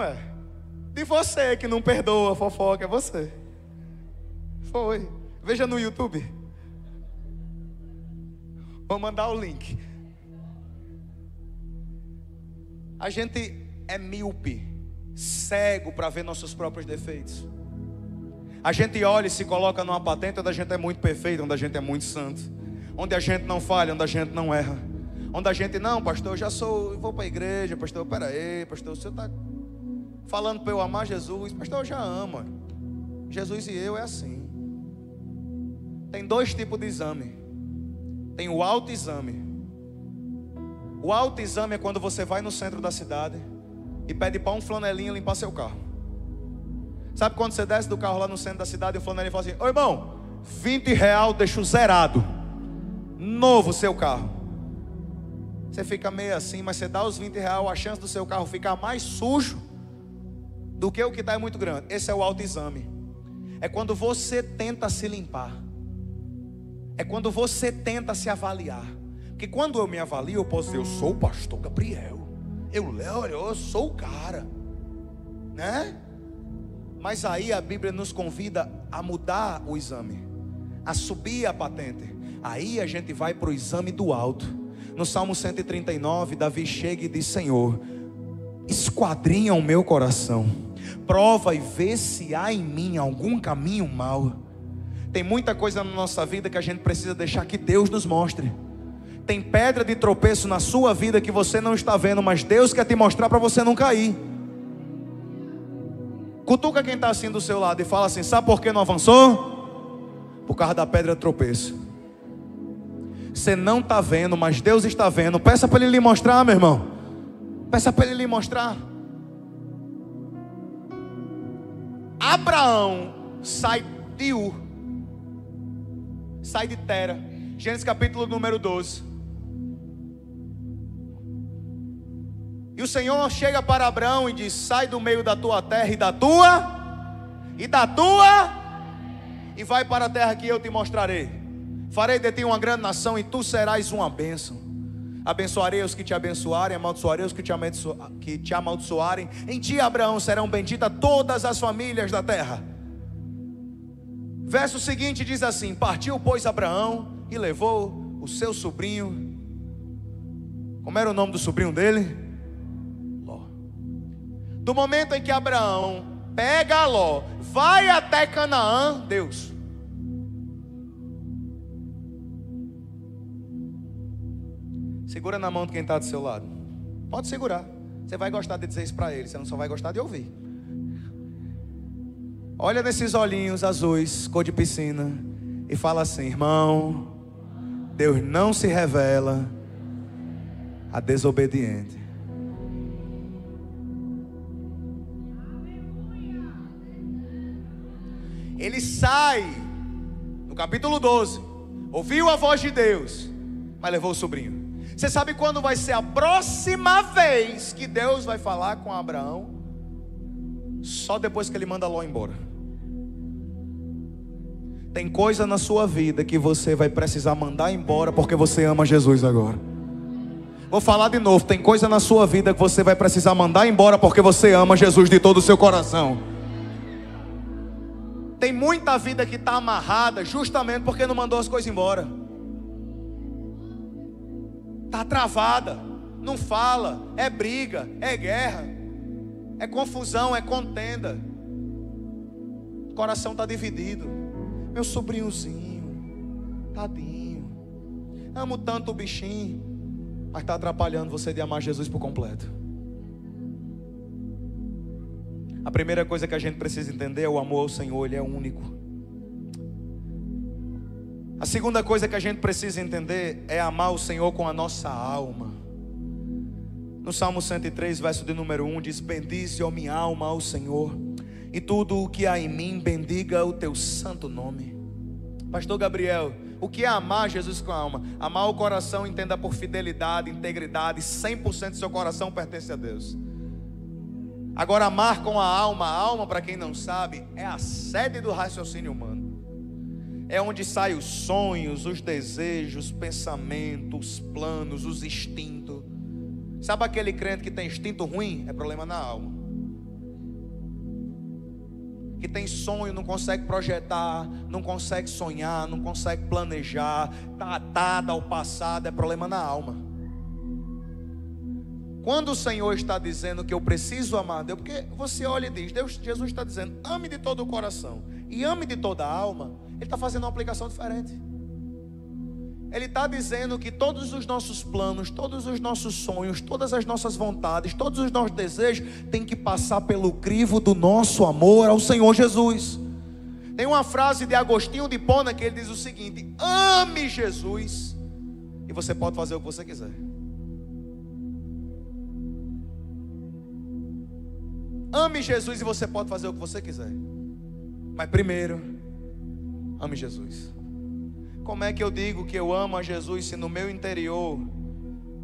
de você que não perdoa a fofoca, é você. Foi. Veja no YouTube. Vou mandar o link. A gente é míope, cego para ver nossos próprios defeitos. A gente olha e se coloca numa patente onde a gente é muito perfeito, onde a gente é muito santo, onde a gente não falha, onde a gente não erra, onde a gente, não, pastor, eu vou para a igreja, pastor, peraí, pastor, o senhor está falando para eu amar Jesus, pastor, eu já amo. Jesus e eu é assim. Tem dois tipos de exame. Tem o autoexame. O autoexame é quando você vai no centro da cidade e pede para um flanelinha limpar seu carro. Sabe quando você desce do carro lá no centro da cidade e o flanelinha fala assim: ô irmão, R$20 deixo zerado, novo seu carro. Você fica meio assim, mas você dá os R$20, a chance do seu carro ficar mais sujo do que o que está é muito grande. Esse é o autoexame. É quando você tenta se limpar. É quando você tenta se avaliar. Porque quando eu me avalio, eu posso dizer: eu sou o pastor Gabriel, eu sou o cara, né? Mas aí a Bíblia nos convida a mudar o exame, a subir a patente. Aí a gente vai para o exame do alto. No Salmo 139, Davi chega e diz: Senhor, esquadrinha o meu coração, prova e vê se há em mim algum caminho mau. Tem muita coisa na nossa vida que a gente precisa deixar que Deus nos mostre. Tem pedra de tropeço na sua vida que você não está vendo, mas Deus quer te mostrar para você não cair. Cutuca quem está assim do seu lado e fala assim: sabe por que não avançou? Por causa da pedra de tropeço. Você não está vendo, mas Deus está vendo. Peça para Ele lhe mostrar, meu irmão. Peça para Ele lhe mostrar. Abraão sai de Ur, sai de Tera. Gênesis capítulo número 12. E o Senhor chega para Abraão e diz: sai do meio da tua terra e da tua e vai para a terra que eu te mostrarei. Farei de ti uma grande nação e tu serás uma bênção. Abençoarei os que te abençoarem, amaldiçoarei os que te amaldiçoarem. Em ti, Abraão, serão benditas todas as famílias da terra. Verso seguinte diz assim: partiu, pois, Abraão e levou o seu sobrinho. Como era o nome do sobrinho dele? Ló. Do momento em que Abraão pega Ló, vai até Canaã, Deus. Segura na mão de quem está do seu lado. Pode segurar. Você vai gostar de dizer isso para ele, você não só vai gostar de ouvir. Olha nesses olhinhos azuis, cor de piscina, e fala assim: irmão, Deus não se revela a desobediente. Ele sai, no capítulo 12, ouviu a voz de Deus, mas levou o sobrinho. Você sabe quando vai ser a próxima vez que Deus vai falar com Abraão? Só depois que ele manda Ló embora. Tem coisa na sua vida que você vai precisar mandar embora porque você ama Jesus agora. Vou falar de novo: tem coisa na sua vida que você vai precisar mandar embora porque você ama Jesus de todo o seu coração. Tem muita vida que está amarrada justamente porque não mandou as coisas embora. está travada, não fala, é briga, é guerra, é confusão, é contenda. O coração está dividido. Meu sobrinhozinho, tadinho, amo tanto o bichinho, mas está atrapalhando você de amar Jesus por completo. A primeira coisa que a gente precisa entender é o amor ao Senhor, Ele é único. A segunda coisa que a gente precisa entender é amar o Senhor com a nossa alma. No Salmo 103, verso de número 1, diz: bendize, ó minha alma, ao Senhor, e tudo o que há em mim, bendiga o teu santo nome. Pastor Gabriel, o que é amar Jesus com a alma? Amar o coração, entenda por fidelidade, integridade, 100% do seu coração pertence a Deus. Agora, amar com a alma, para quem não sabe, é a sede do raciocínio humano. É onde saem os sonhos, os desejos, os pensamentos, os planos, os instintos. Sabe aquele crente que tem instinto ruim? É problema na alma. Que tem sonho, não consegue projetar, não consegue sonhar, não consegue planejar, está atado ao passado, é problema na alma. Quando o Senhor está dizendo que eu preciso amar Deus, porque você olha e diz, Jesus está dizendo, ame de todo o coração e ame de toda a alma, Ele está fazendo uma aplicação diferente. Ele está dizendo que todos os nossos planos, todos os nossos sonhos, todas as nossas vontades, todos os nossos desejos têm que passar pelo crivo do nosso amor ao Senhor Jesus. Tem uma frase de Agostinho de Hipona que ele diz o seguinte: ame Jesus e você pode fazer o que você quiser. Ame Jesus e você pode fazer o que você quiser. Mas primeiro, ame Jesus. Como é que eu digo que eu amo a Jesus se no meu interior,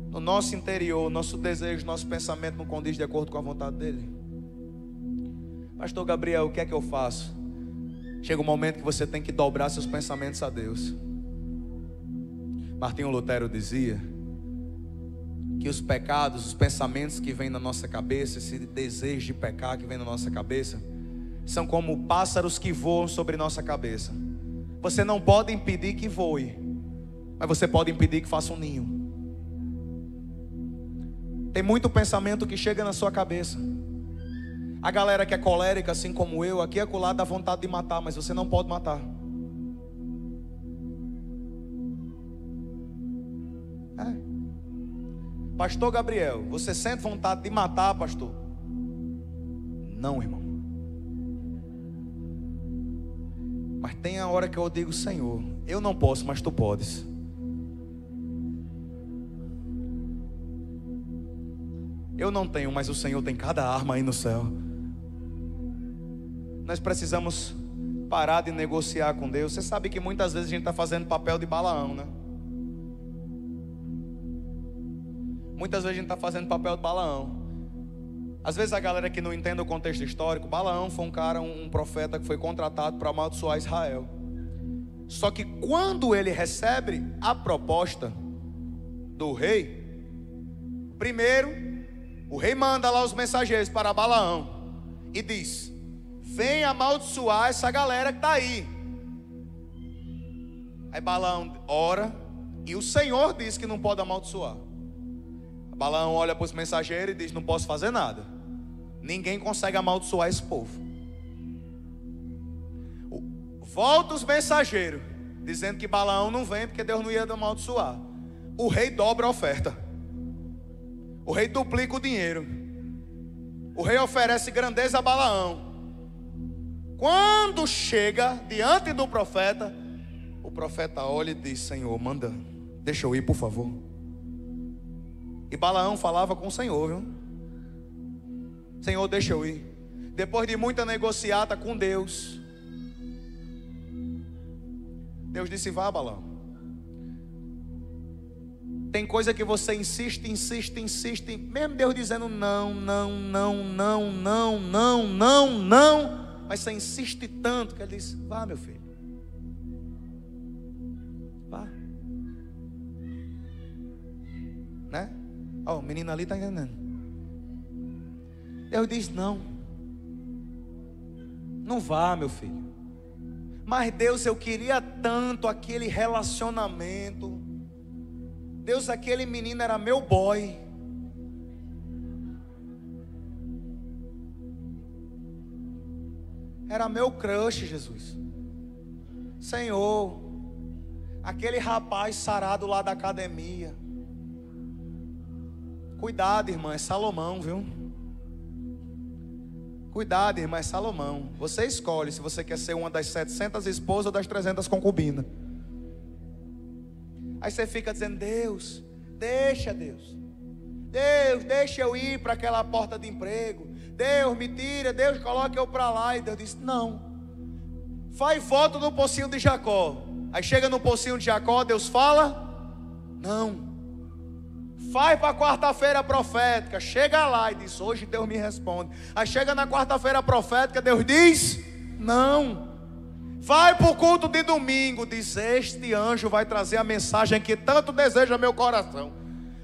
no nosso interior, nosso desejo, nosso pensamento não condiz de acordo com a vontade dEle? Pastor Gabriel, o que é que eu faço? Chega um momento que você tem que dobrar seus pensamentos a Deus. Martinho Lutero dizia que os pecados, os pensamentos que vêm na nossa cabeça, esse desejo de pecar que vem na nossa cabeça, são como pássaros que voam sobre nossa cabeça. Você não pode impedir que voe, mas você pode impedir que faça um ninho. Tem muito pensamento que chega na sua cabeça. A galera que é colérica, assim como eu, aqui e acolá dá vontade de matar, mas você não pode matar. Pastor Gabriel, você sente vontade de matar, pastor? Não, irmão. Mas tem a hora que eu digo, Senhor, eu não posso, mas tu podes. Eu não tenho, mas o Senhor tem cada arma aí no céu. Nós precisamos parar de negociar com Deus. Você sabe que muitas vezes a gente está fazendo papel de Balaão, né? Muitas vezes a gente está fazendo papel de Balaão. Às vezes a galera que não entende o contexto histórico, Balaão foi um cara, um profeta que foi contratado para amaldiçoar Israel. Só que quando ele recebe a proposta do rei, primeiro, o rei manda lá os mensageiros para Balaão e diz: vem amaldiçoar essa galera que está aí. Aí Balaão ora e o Senhor diz que não pode amaldiçoar. Balaão olha para os mensageiros e diz: não posso fazer nada. Ninguém consegue amaldiçoar esse povo. Volta os mensageiros dizendo que Balaão não vem porque Deus não ia amaldiçoar. O rei dobra a oferta. O rei duplica o dinheiro. O rei oferece grandeza a Balaão. Quando chega diante do profeta, o profeta olha e diz: Senhor, manda, deixa eu ir, por favor. E Balaão falava com o Senhor, viu? Senhor, deixa eu ir. Depois de muita negociata com Deus, Deus disse: vá, Balaão. Tem coisa que você insiste, mesmo Deus dizendo não, mas você insiste tanto que Ele diz: vá, meu filho, vá. Né? Ó, o menino ali está entendendo. Deus diz: não vá, meu filho. Mas Deus, eu queria tanto aquele relacionamento. Deus, aquele menino era meu boy. Era meu crush, Jesus. Senhor, aquele rapaz sarado lá da academia. Cuidado, irmã, é Salomão, viu? Cuidado, irmã, é Salomão. Você escolhe se você quer ser uma das 700 esposas ou das 300 concubinas. Aí você fica dizendo: Deus, deixa Deus. Deus, deixa eu ir para aquela porta de emprego. Deus, me tira. Deus, coloca eu para lá. E Deus disse: não. Faz voto no pocinho de Jacó. Aí chega no pocinho de Jacó, Deus fala: não. Faz para quarta-feira profética. Chega lá e diz: hoje Deus me responde. Aí chega na quarta-feira profética, Deus diz: não. Vai para o culto de domingo. Diz: este anjo vai trazer a mensagem que tanto deseja meu coração.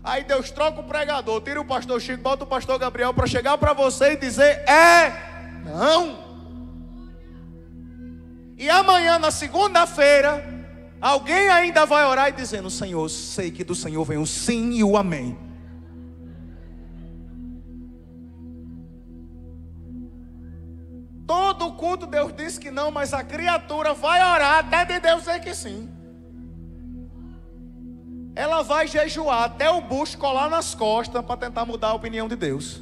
Aí Deus troca o pregador, tira o pastor Chico, bota o pastor Gabriel para chegar para você e dizer: não. E amanhã, na segunda-feira, alguém ainda vai orar e dizendo: Senhor, sei que do Senhor vem o sim e o amém. Todo culto Deus diz que não, mas a criatura vai orar até de Deus dizer que sim. Ela vai jejuar até o bucho colar nas costas para tentar mudar a opinião de Deus.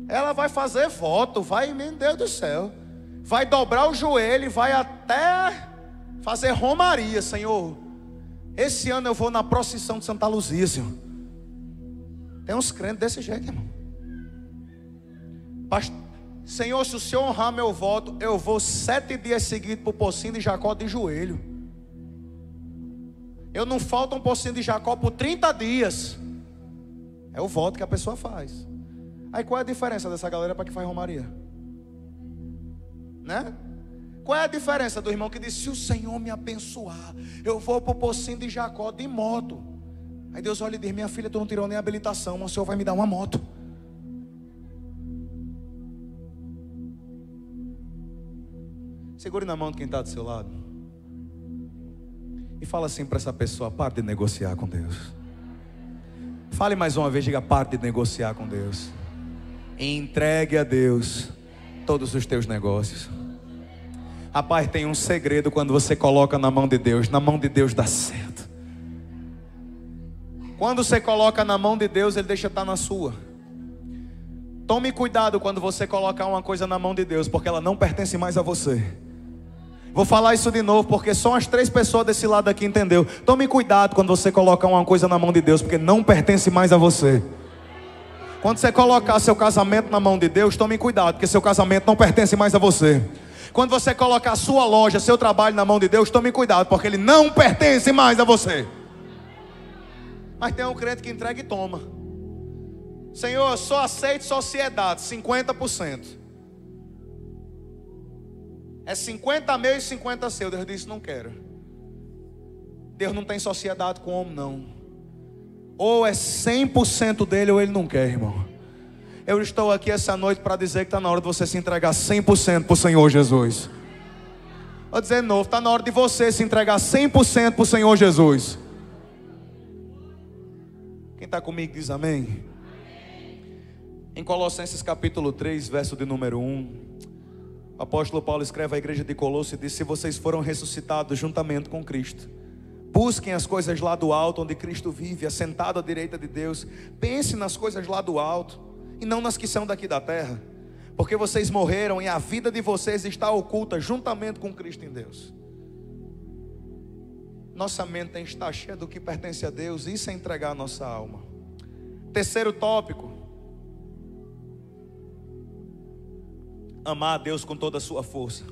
Ela vai fazer voto, meu Deus do céu, vai dobrar o joelho, vai até fazer romaria. Senhor, esse ano eu vou na procissão de Santa Luzia, Senhor. Tem uns crentes desse jeito, irmão. Senhor, se o Senhor honrar meu voto, eu vou 7 dias seguidos para o pocinho de Jacó de joelho. Eu não falto um pocinho de Jacó por 30 dias. É o voto que a pessoa faz. Aí qual é a diferença dessa galera para que faz romaria? Né? Qual é a diferença do irmão que diz: se o Senhor me abençoar, eu vou para o pocinho de Jacó de moto. Aí Deus olha e diz: minha filha, tu não tirou nem a habilitação, mas o Senhor vai me dar uma moto. Segure na mão de quem está do seu lado e fala assim para essa pessoa: pare de negociar com Deus. Fale mais uma vez, diga: pare de negociar com Deus. Entregue a Deus todos os teus negócios. Rapaz, tem um segredo quando você coloca na mão de Deus. Na mão de Deus dá certo. Quando você coloca na mão de Deus, Ele deixa estar na sua. Tome cuidado quando você colocar uma coisa na mão de Deus, porque ela não pertence mais a você. Vou falar isso de novo, porque só as 3 pessoas desse lado aqui entendeu. Tome cuidado quando você colocar uma coisa na mão de Deus, porque não pertence mais a você. Quando você colocar seu casamento na mão de Deus, tome cuidado, porque seu casamento não pertence mais a você. Quando você colocar a sua loja, seu trabalho na mão de Deus, tome cuidado, porque ele não pertence mais a você. Mas tem um crente que entrega e toma. Senhor, eu só aceito sociedade, 50%. É 50 meu e 50 seu. Deus disse: não quero. Deus não tem sociedade com o homem, não. Ou é 100% dele ou ele não quer, irmão. Eu estou aqui essa noite para dizer que está na hora de você se entregar 100% para o Senhor Jesus. Vou dizer de novo, está na hora de você se entregar 100% para o Senhor Jesus. Quem está comigo diz amém. Em Colossenses capítulo 3, verso de número 1, o apóstolo Paulo escreve à igreja de Colosso e diz: se vocês foram ressuscitados juntamente com Cristo, busquem as coisas lá do alto, onde Cristo vive, assentado à direita de Deus. Pense nas coisas lá do alto, e não nas que são daqui da terra, porque vocês morreram e a vida de vocês está oculta juntamente com Cristo em Deus. Nossa mente tem que estar cheia do que pertence a Deus. Isso é entregar a nossa alma. Terceiro tópico: amar a Deus com toda a sua força.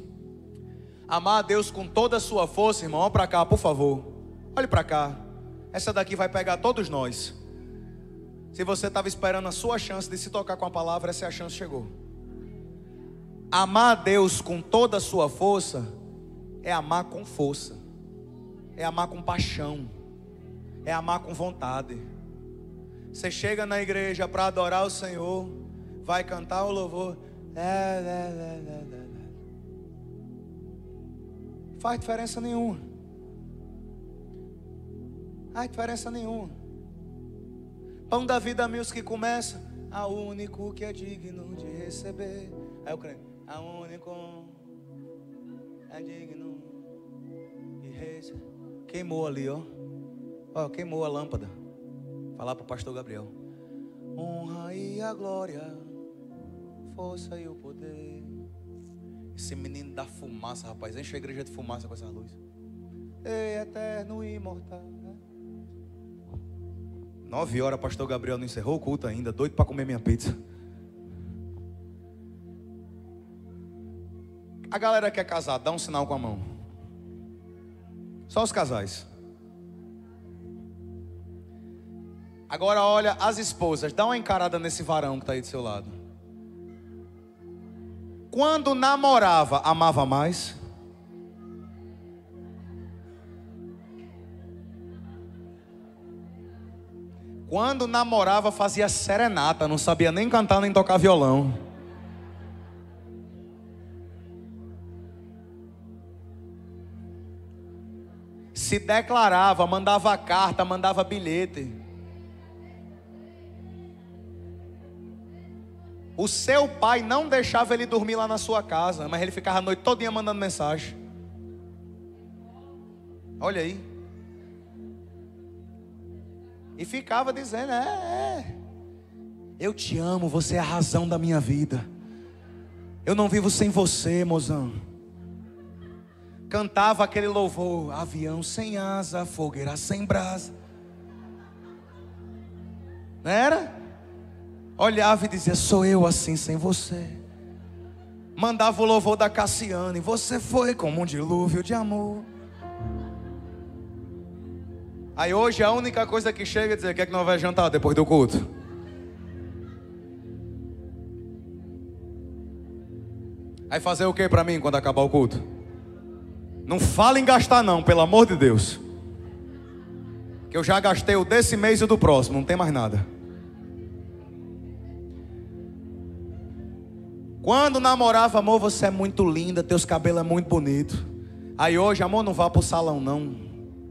Amar a Deus com toda a sua força, irmão. Olha para cá, por favor. Olhe para cá. Essa daqui vai pegar todos nós. Se você estava esperando a sua chance de se tocar com a palavra, essa é a chance, chegou. Amar a Deus com toda a sua força é amar com força, é amar com paixão, é amar com vontade. Você chega na igreja para adorar o Senhor, vai cantar o louvor, faz diferença nenhuma. Não há diferença nenhuma. Pão da vida music começa. A único que é digno de receber. Aí eu creio. A único é digno de receber. Queimou ali, ó. Ó, queimou a lâmpada. Falar para o pastor Gabriel. Honra e a glória, força e o poder. Esse menino da fumaça, rapaz. Enche a igreja de fumaça com essa luz. Ei, eterno e imortal. 9 horas, pastor Gabriel não encerrou o culto ainda. Doido para comer minha pizza. A galera que é casada, dá um sinal com a mão. Só os casais. Agora olha as esposas. Dá uma encarada nesse varão que está aí do seu lado. Quando namorava, amava mais? Quando namorava, fazia serenata. Não sabia nem cantar nem tocar violão. Se declarava, mandava carta, mandava bilhete. O seu pai não deixava ele dormir lá na sua casa, mas ele ficava a noite todinha mandando mensagem. Olha aí. E ficava dizendo, eu te amo, você é a razão da minha vida. Eu não vivo sem você, mozão. Cantava aquele louvor, avião sem asa, fogueira sem brasa. Não era? Olhava e dizia, sou eu assim sem você. Mandava o louvor da Cassiane, você foi como um dilúvio de amor. Aí hoje a única coisa que chega é dizer, o que é que nós vamos jantar depois do culto? Aí fazer o que para mim quando acabar o culto? Não fala em gastar não, pelo amor de Deus. Que eu já gastei o desse mês e o do próximo, não tem mais nada. Quando namorava, amor, você é muito linda, teus cabelos é muito bonito. Aí hoje, amor, não vá pro salão não.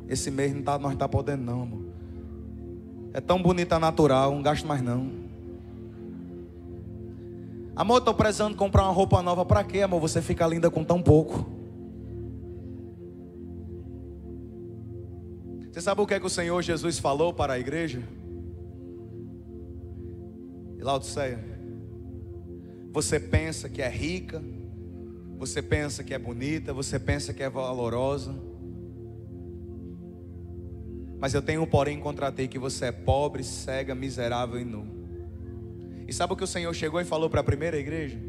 Esse mês nós tá podendo não, amor. É tão bonita natural, não gasto mais não. Amor, estou precisando comprar uma roupa nova. Para quê, amor? Você fica linda com tão pouco. Você sabe o que é que o Senhor Jesus falou para a igreja? E Laodiceia, você pensa que é rica, você pensa que é bonita, você pensa que é valorosa, mas eu tenho um porém contra ti, que você é pobre, cega, miserável e nu. E sabe o que o Senhor chegou e falou para a primeira igreja?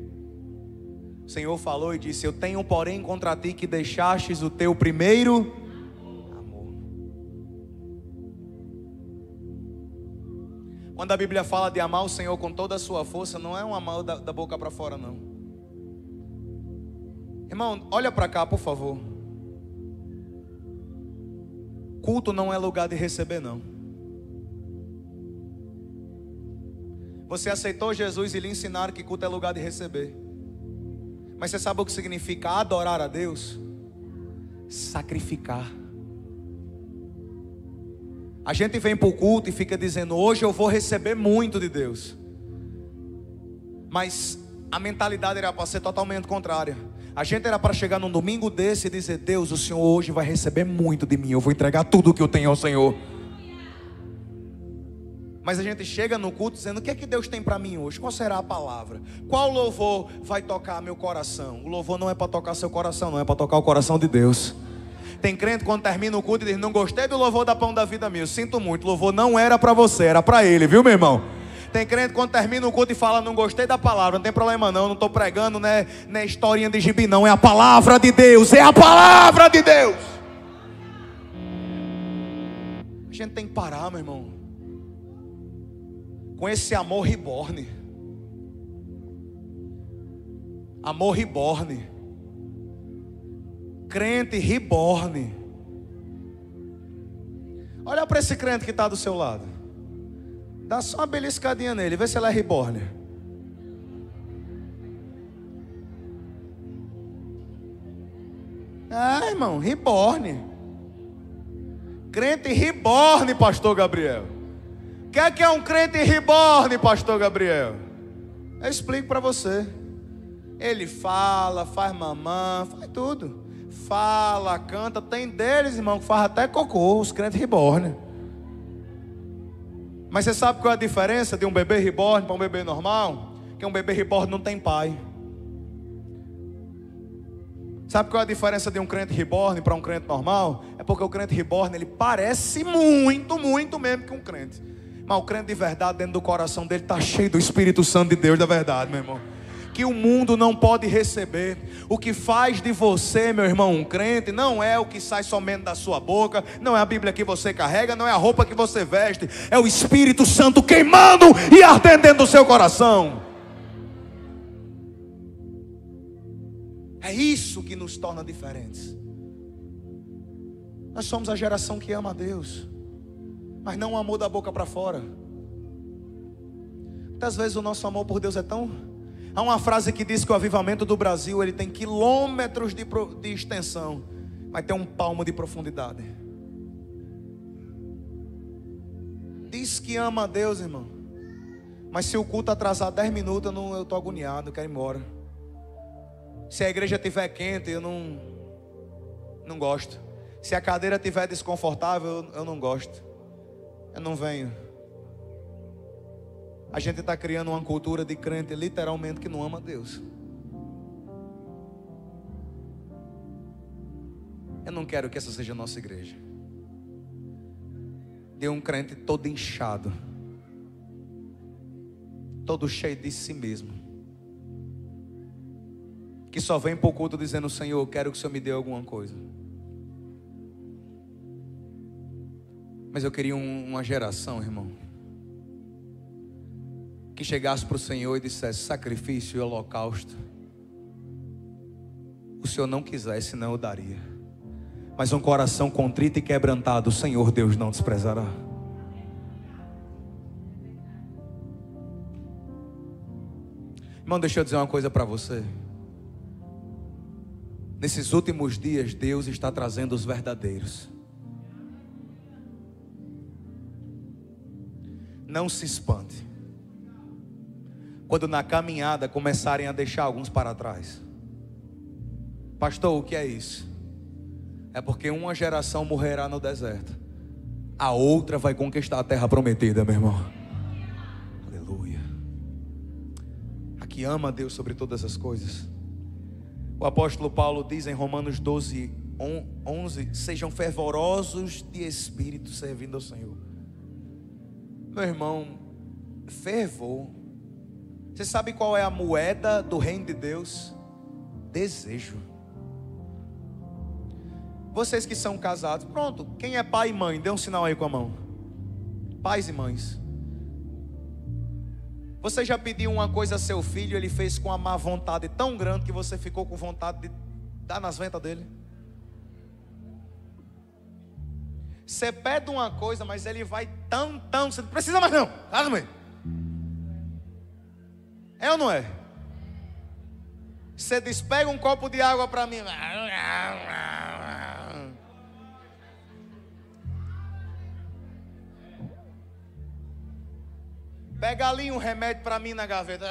O Senhor falou e disse, eu tenho um porém contra ti, que deixastes o teu primeiro amor. Quando a Bíblia fala de amar o Senhor com toda a sua força, não é um amar da boca para fora não. Irmão, olha para cá por favor. Culto não é lugar de receber não. Você aceitou Jesus e lhe ensinaram que culto é lugar de receber. Mas você sabe o que significa adorar a Deus? Sacrificar. A gente vem para o culto e fica dizendo, hoje eu vou receber muito de Deus. Mas a mentalidade era para ser totalmente contrária. A gente era para chegar num domingo desse e dizer, Deus, o Senhor hoje vai receber muito de mim. Eu vou entregar tudo o que eu tenho ao Senhor. Mas a gente chega no culto dizendo, o que é que Deus tem para mim hoje? Qual será a palavra? Qual louvor vai tocar meu coração? O louvor não é para tocar seu coração, não é para tocar o coração de Deus. Tem crente quando termina o culto e diz, não gostei do louvor da Pão da Vida meu. Sinto muito, o louvor não era para você, era para ele, viu meu irmão? Tem crente quando termina o culto e fala, não gostei da palavra. Não tem problema não estou pregando, né historinha de gibi não. É a palavra de Deus, é a palavra de Deus. A gente tem que parar, meu irmão, com esse amor reborn. Amor reborn. Crente reborn. Olha para esse crente que está do seu lado. Dá só uma beliscadinha nele, vê se ela é reborn. Ah, irmão, reborn. Crente reborn, pastor Gabriel. O que é um crente reborn, pastor Gabriel? Eu explico para você. Ele fala, faz mamã, faz tudo. Fala, canta. Tem deles, irmão, que faz até cocô, os crentes reborn. Mas você sabe qual é a diferença de um bebê reborn para um bebê normal? Que um bebê reborn não tem pai. Sabe qual é a diferença de um crente reborn para um crente normal? É porque o crente reborn, ele parece muito, muito mesmo que um crente. Mas o crente de verdade, dentro do coração dele, está cheio do Espírito Santo de Deus, da verdade, meu irmão. Que o mundo não pode receber. O que faz de você, meu irmão, um crente, não é o que sai somente da sua boca, não é a Bíblia que você carrega, não é a roupa que você veste, é o Espírito Santo queimando e ardendo dentro do seu coração. É isso que nos torna diferentes. Nós somos a geração que ama a Deus, mas não o amor da boca para fora. Muitas vezes o nosso amor por Deus é tão... Há uma frase que diz que o avivamento do Brasil, ele tem quilômetros de extensão, mas tem um palmo de profundidade. Diz que ama a Deus, irmão, mas se o culto atrasar 10 minutos, eu estou agoniado, eu quero ir embora. Se a igreja estiver quente, eu não gosto. Se a cadeira estiver desconfortável, eu não gosto. Eu não venho. A gente está criando uma cultura de crente literalmente que não ama a Deus. Eu não quero que essa seja a nossa igreja. De um crente todo inchado, todo cheio de si mesmo, que só vem para o culto dizendo: Senhor, eu quero que o Senhor me dê alguma coisa. Mas eu queria uma geração, irmão, que chegasse para o Senhor e dissesse: sacrifício e holocausto, o Senhor não quisesse, senão eu daria. Mas um coração contrito e quebrantado, o Senhor Deus não desprezará. Irmão, deixa eu dizer uma coisa para você. Nesses últimos dias, Deus está trazendo os verdadeiros. Não se espante quando na caminhada começarem a deixar alguns para trás. Pastor, o que é isso? É porque uma geração morrerá no deserto, a outra vai conquistar a terra prometida, meu irmão. Aleluia. A que ama a Deus sobre todas as coisas. O apóstolo Paulo diz em Romanos 12:11: sejam fervorosos de espírito, servindo ao Senhor. Meu irmão, fervor. Você sabe qual é a moeda do reino de Deus? Desejo. Vocês que são casados, pronto, quem é pai e mãe, dê um sinal aí com a mão. Pais e mães. Você já pediu uma coisa a seu filho, ele fez com uma má vontade tão grande que você ficou com vontade de dar nas ventas dele? Você pede uma coisa, mas ele vai tão, você não precisa mais não. É ou não é? Você diz: pega um copo de água para mim. Pega ali um remédio para mim na gaveta.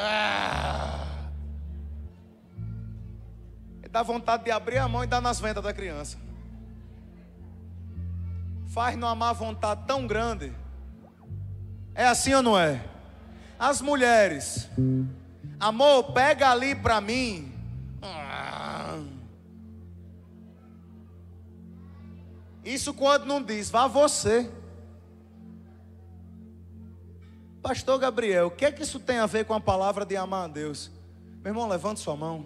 Dá vontade de abrir a mão e dar nas ventas da criança. Faz numa má vontade tão grande. É assim ou não é? As mulheres: amor, pega ali para mim. Isso quando não diz, vá você. Pastor Gabriel, o que é que isso tem a ver com a palavra de amar a Deus? Meu irmão, levante sua mão.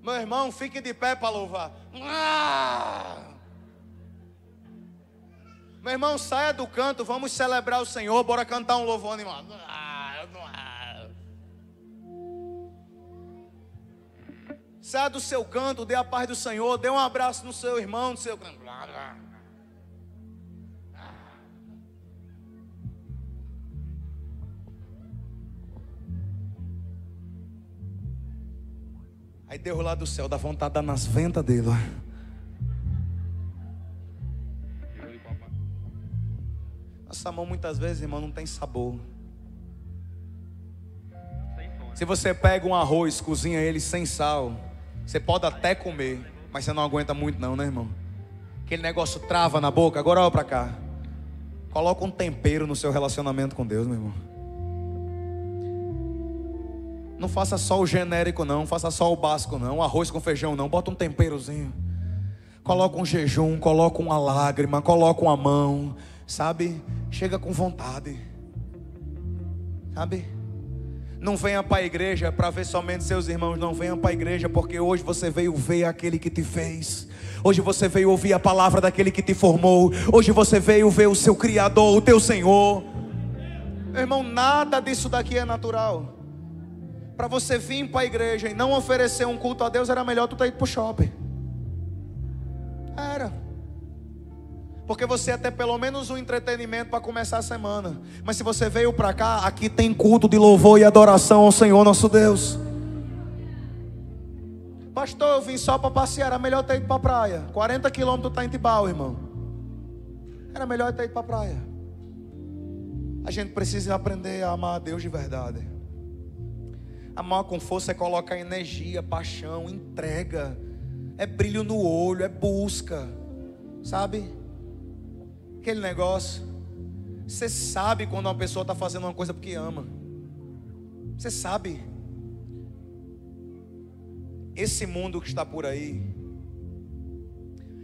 Meu irmão, fique de pé para louvar. Meu irmão, saia do canto, vamos celebrar o Senhor. Bora cantar um louvor animado. Saia do seu canto, dê a paz do Senhor, dê um abraço no seu irmão, no seu canto. A Aí Deus lá do céu dá vontade de dar nas ventas dele. Nossa mão muitas vezes, irmão, não tem sabor. Se você pega um arroz, cozinha ele sem sal, você pode até comer, mas você não aguenta muito não, né, irmão? Aquele negócio trava na boca. Agora olha pra cá. Coloca um tempero no seu relacionamento com Deus, meu irmão. Não faça só o genérico não, faça só o básico não, arroz com feijão não, bota um temperozinho. Coloca um jejum, coloca uma lágrima, coloca uma mão, sabe? Chega com vontade, sabe? Não venha para a igreja para ver somente seus irmãos. Não venha para a igreja porque hoje você veio ver aquele que te fez. Hoje você veio ouvir a palavra daquele que te formou. Hoje você veio ver o seu Criador, o teu Senhor. Meu irmão, nada disso daqui é natural. Para você vir para a igreja e não oferecer um culto a Deus, era melhor tu ter ido para o shopping. Era. Porque você ia ter pelo menos um entretenimento para começar a semana. Mas se você veio para cá, aqui tem culto de louvor e adoração ao Senhor nosso Deus. Pastor, eu vim só para passear. Era melhor ter ido para a praia. 40 quilômetros está em Tibau, irmão. Era melhor ter ido para a praia. A gente precisa aprender a amar a Deus de verdade. Amar com força é colocar energia, paixão, entrega. É brilho no olho, é busca. Sabe? Aquele negócio. Você sabe quando uma pessoa está fazendo uma coisa porque ama. Você sabe. Esse mundo que está por aí,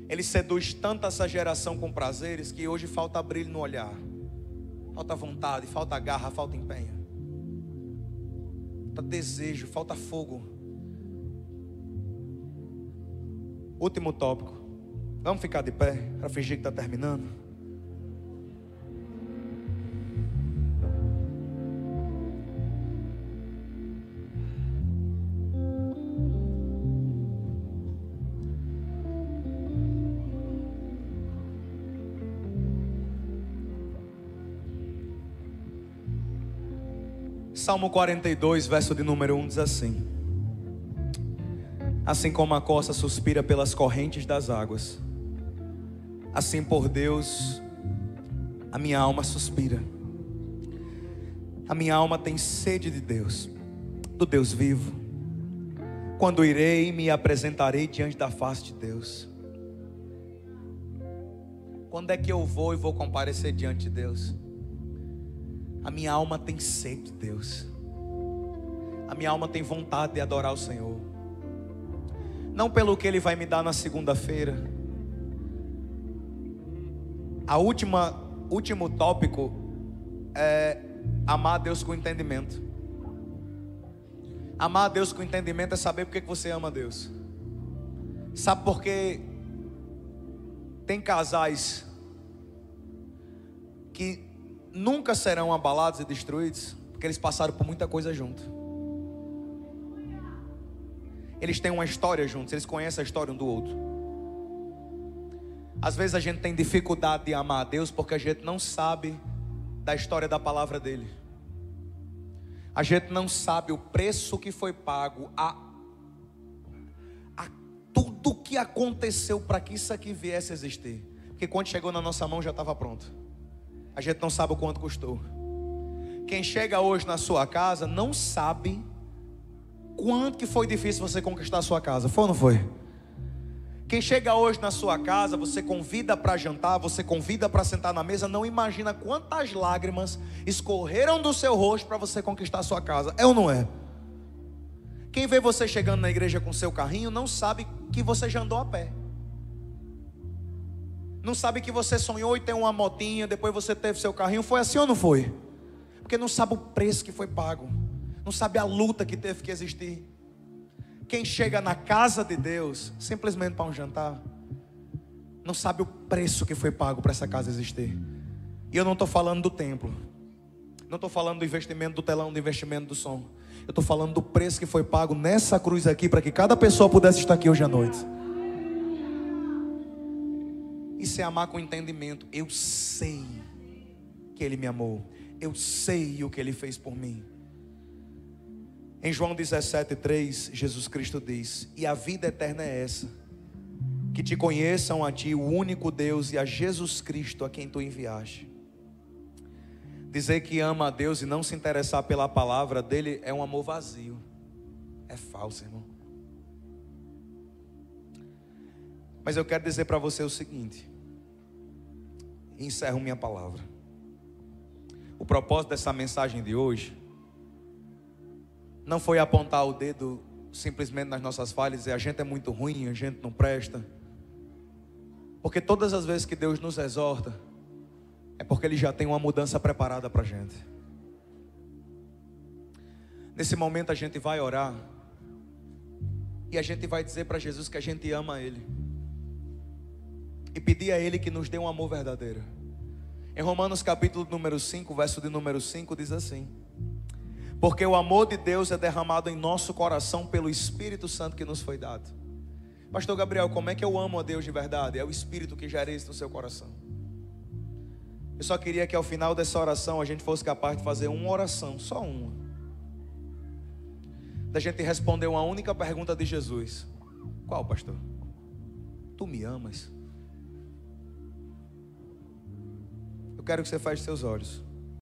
ele seduz tanto essa geração com prazeres que hoje falta brilho no olhar. Falta vontade, falta garra, falta empenho. Falta desejo, falta fogo. Último tópico. Vamos ficar de pé para fingir que está terminando. Salmo 42, verso de número 1 diz assim: assim como a costa suspira pelas correntes das águas, assim por Deus a minha alma suspira. A minha alma tem sede de Deus, do Deus vivo. Quando irei, me apresentarei diante da face de Deus. Quando é que eu vou e vou comparecer diante de Deus? A minha alma tem sede de Deus. A minha alma tem vontade de adorar o Senhor. Não pelo que Ele vai me dar na segunda-feira. Último tópico é amar a Deus com entendimento. Amar a Deus com entendimento é saber por que você ama a Deus. Sabe por que tem casais que nunca serão abalados e destruídos? Porque eles passaram por muita coisa junto. Eles têm uma história juntos, eles conhecem a história um do outro. Às vezes a gente tem dificuldade de amar a Deus porque a gente não sabe da história da palavra dele. A gente não sabe o preço que foi pago, a tudo que aconteceu para que isso aqui viesse a existir. Porque quando chegou na nossa mão já estava pronto. A gente não sabe o quanto custou. Quem chega hoje na sua casa não sabe quanto que foi difícil você conquistar a sua casa. Foi ou não foi? Quem chega hoje na sua casa, você convida para jantar, você convida para sentar na mesa, não imagina quantas lágrimas escorreram do seu rosto para você conquistar a sua casa. É ou não é? Quem vê você chegando na igreja com seu carrinho não sabe que você já andou a pé. Não sabe que você sonhou e tem uma motinha, depois você teve seu carrinho. Foi assim ou não foi? Porque não sabe o preço que foi pago. Não sabe a luta que teve que existir. Quem chega na casa de Deus simplesmente para um jantar, não sabe o preço que foi pago para essa casa existir. E eu não estou falando do templo, não estou falando do investimento do telão, do investimento do som. Eu estou falando do preço que foi pago nessa cruz aqui, para que cada pessoa pudesse estar aqui hoje à noite. Isso é amar com entendimento. Eu sei que Ele me amou. Eu sei o que Ele fez por mim. Em João 17:3, Jesus Cristo diz: e a vida eterna é essa, que te conheçam a ti, o único Deus, e a Jesus Cristo a quem tu enviaste. Dizer que ama a Deus e não se interessar pela palavra dele é um amor vazio. É falso, irmão. Mas eu quero dizer para você o seguinte, e encerro minha palavra. O propósito dessa mensagem de hoje não foi apontar o dedo simplesmente nas nossas falhas e dizer: a gente é muito ruim, a gente não presta. Porque todas as vezes que Deus nos exorta, é porque Ele já tem uma mudança preparada para a gente. Nesse momento a gente vai orar e a gente vai dizer para Jesus que a gente ama Ele e pedir a Ele que nos dê um amor verdadeiro. Em Romanos capítulo número 5, verso de número 5, diz assim: porque o amor de Deus é derramado em nosso coração pelo Espírito Santo que nos foi dado. Pastor Gabriel, como é que eu amo a Deus de verdade? É o Espírito que gera isso no seu coração. Eu só queria que ao final dessa oração a gente fosse capaz de fazer uma oração, só uma, da gente responder uma única pergunta de Jesus. Qual, pastor? Tu me amas? Eu quero que você feche seus olhos.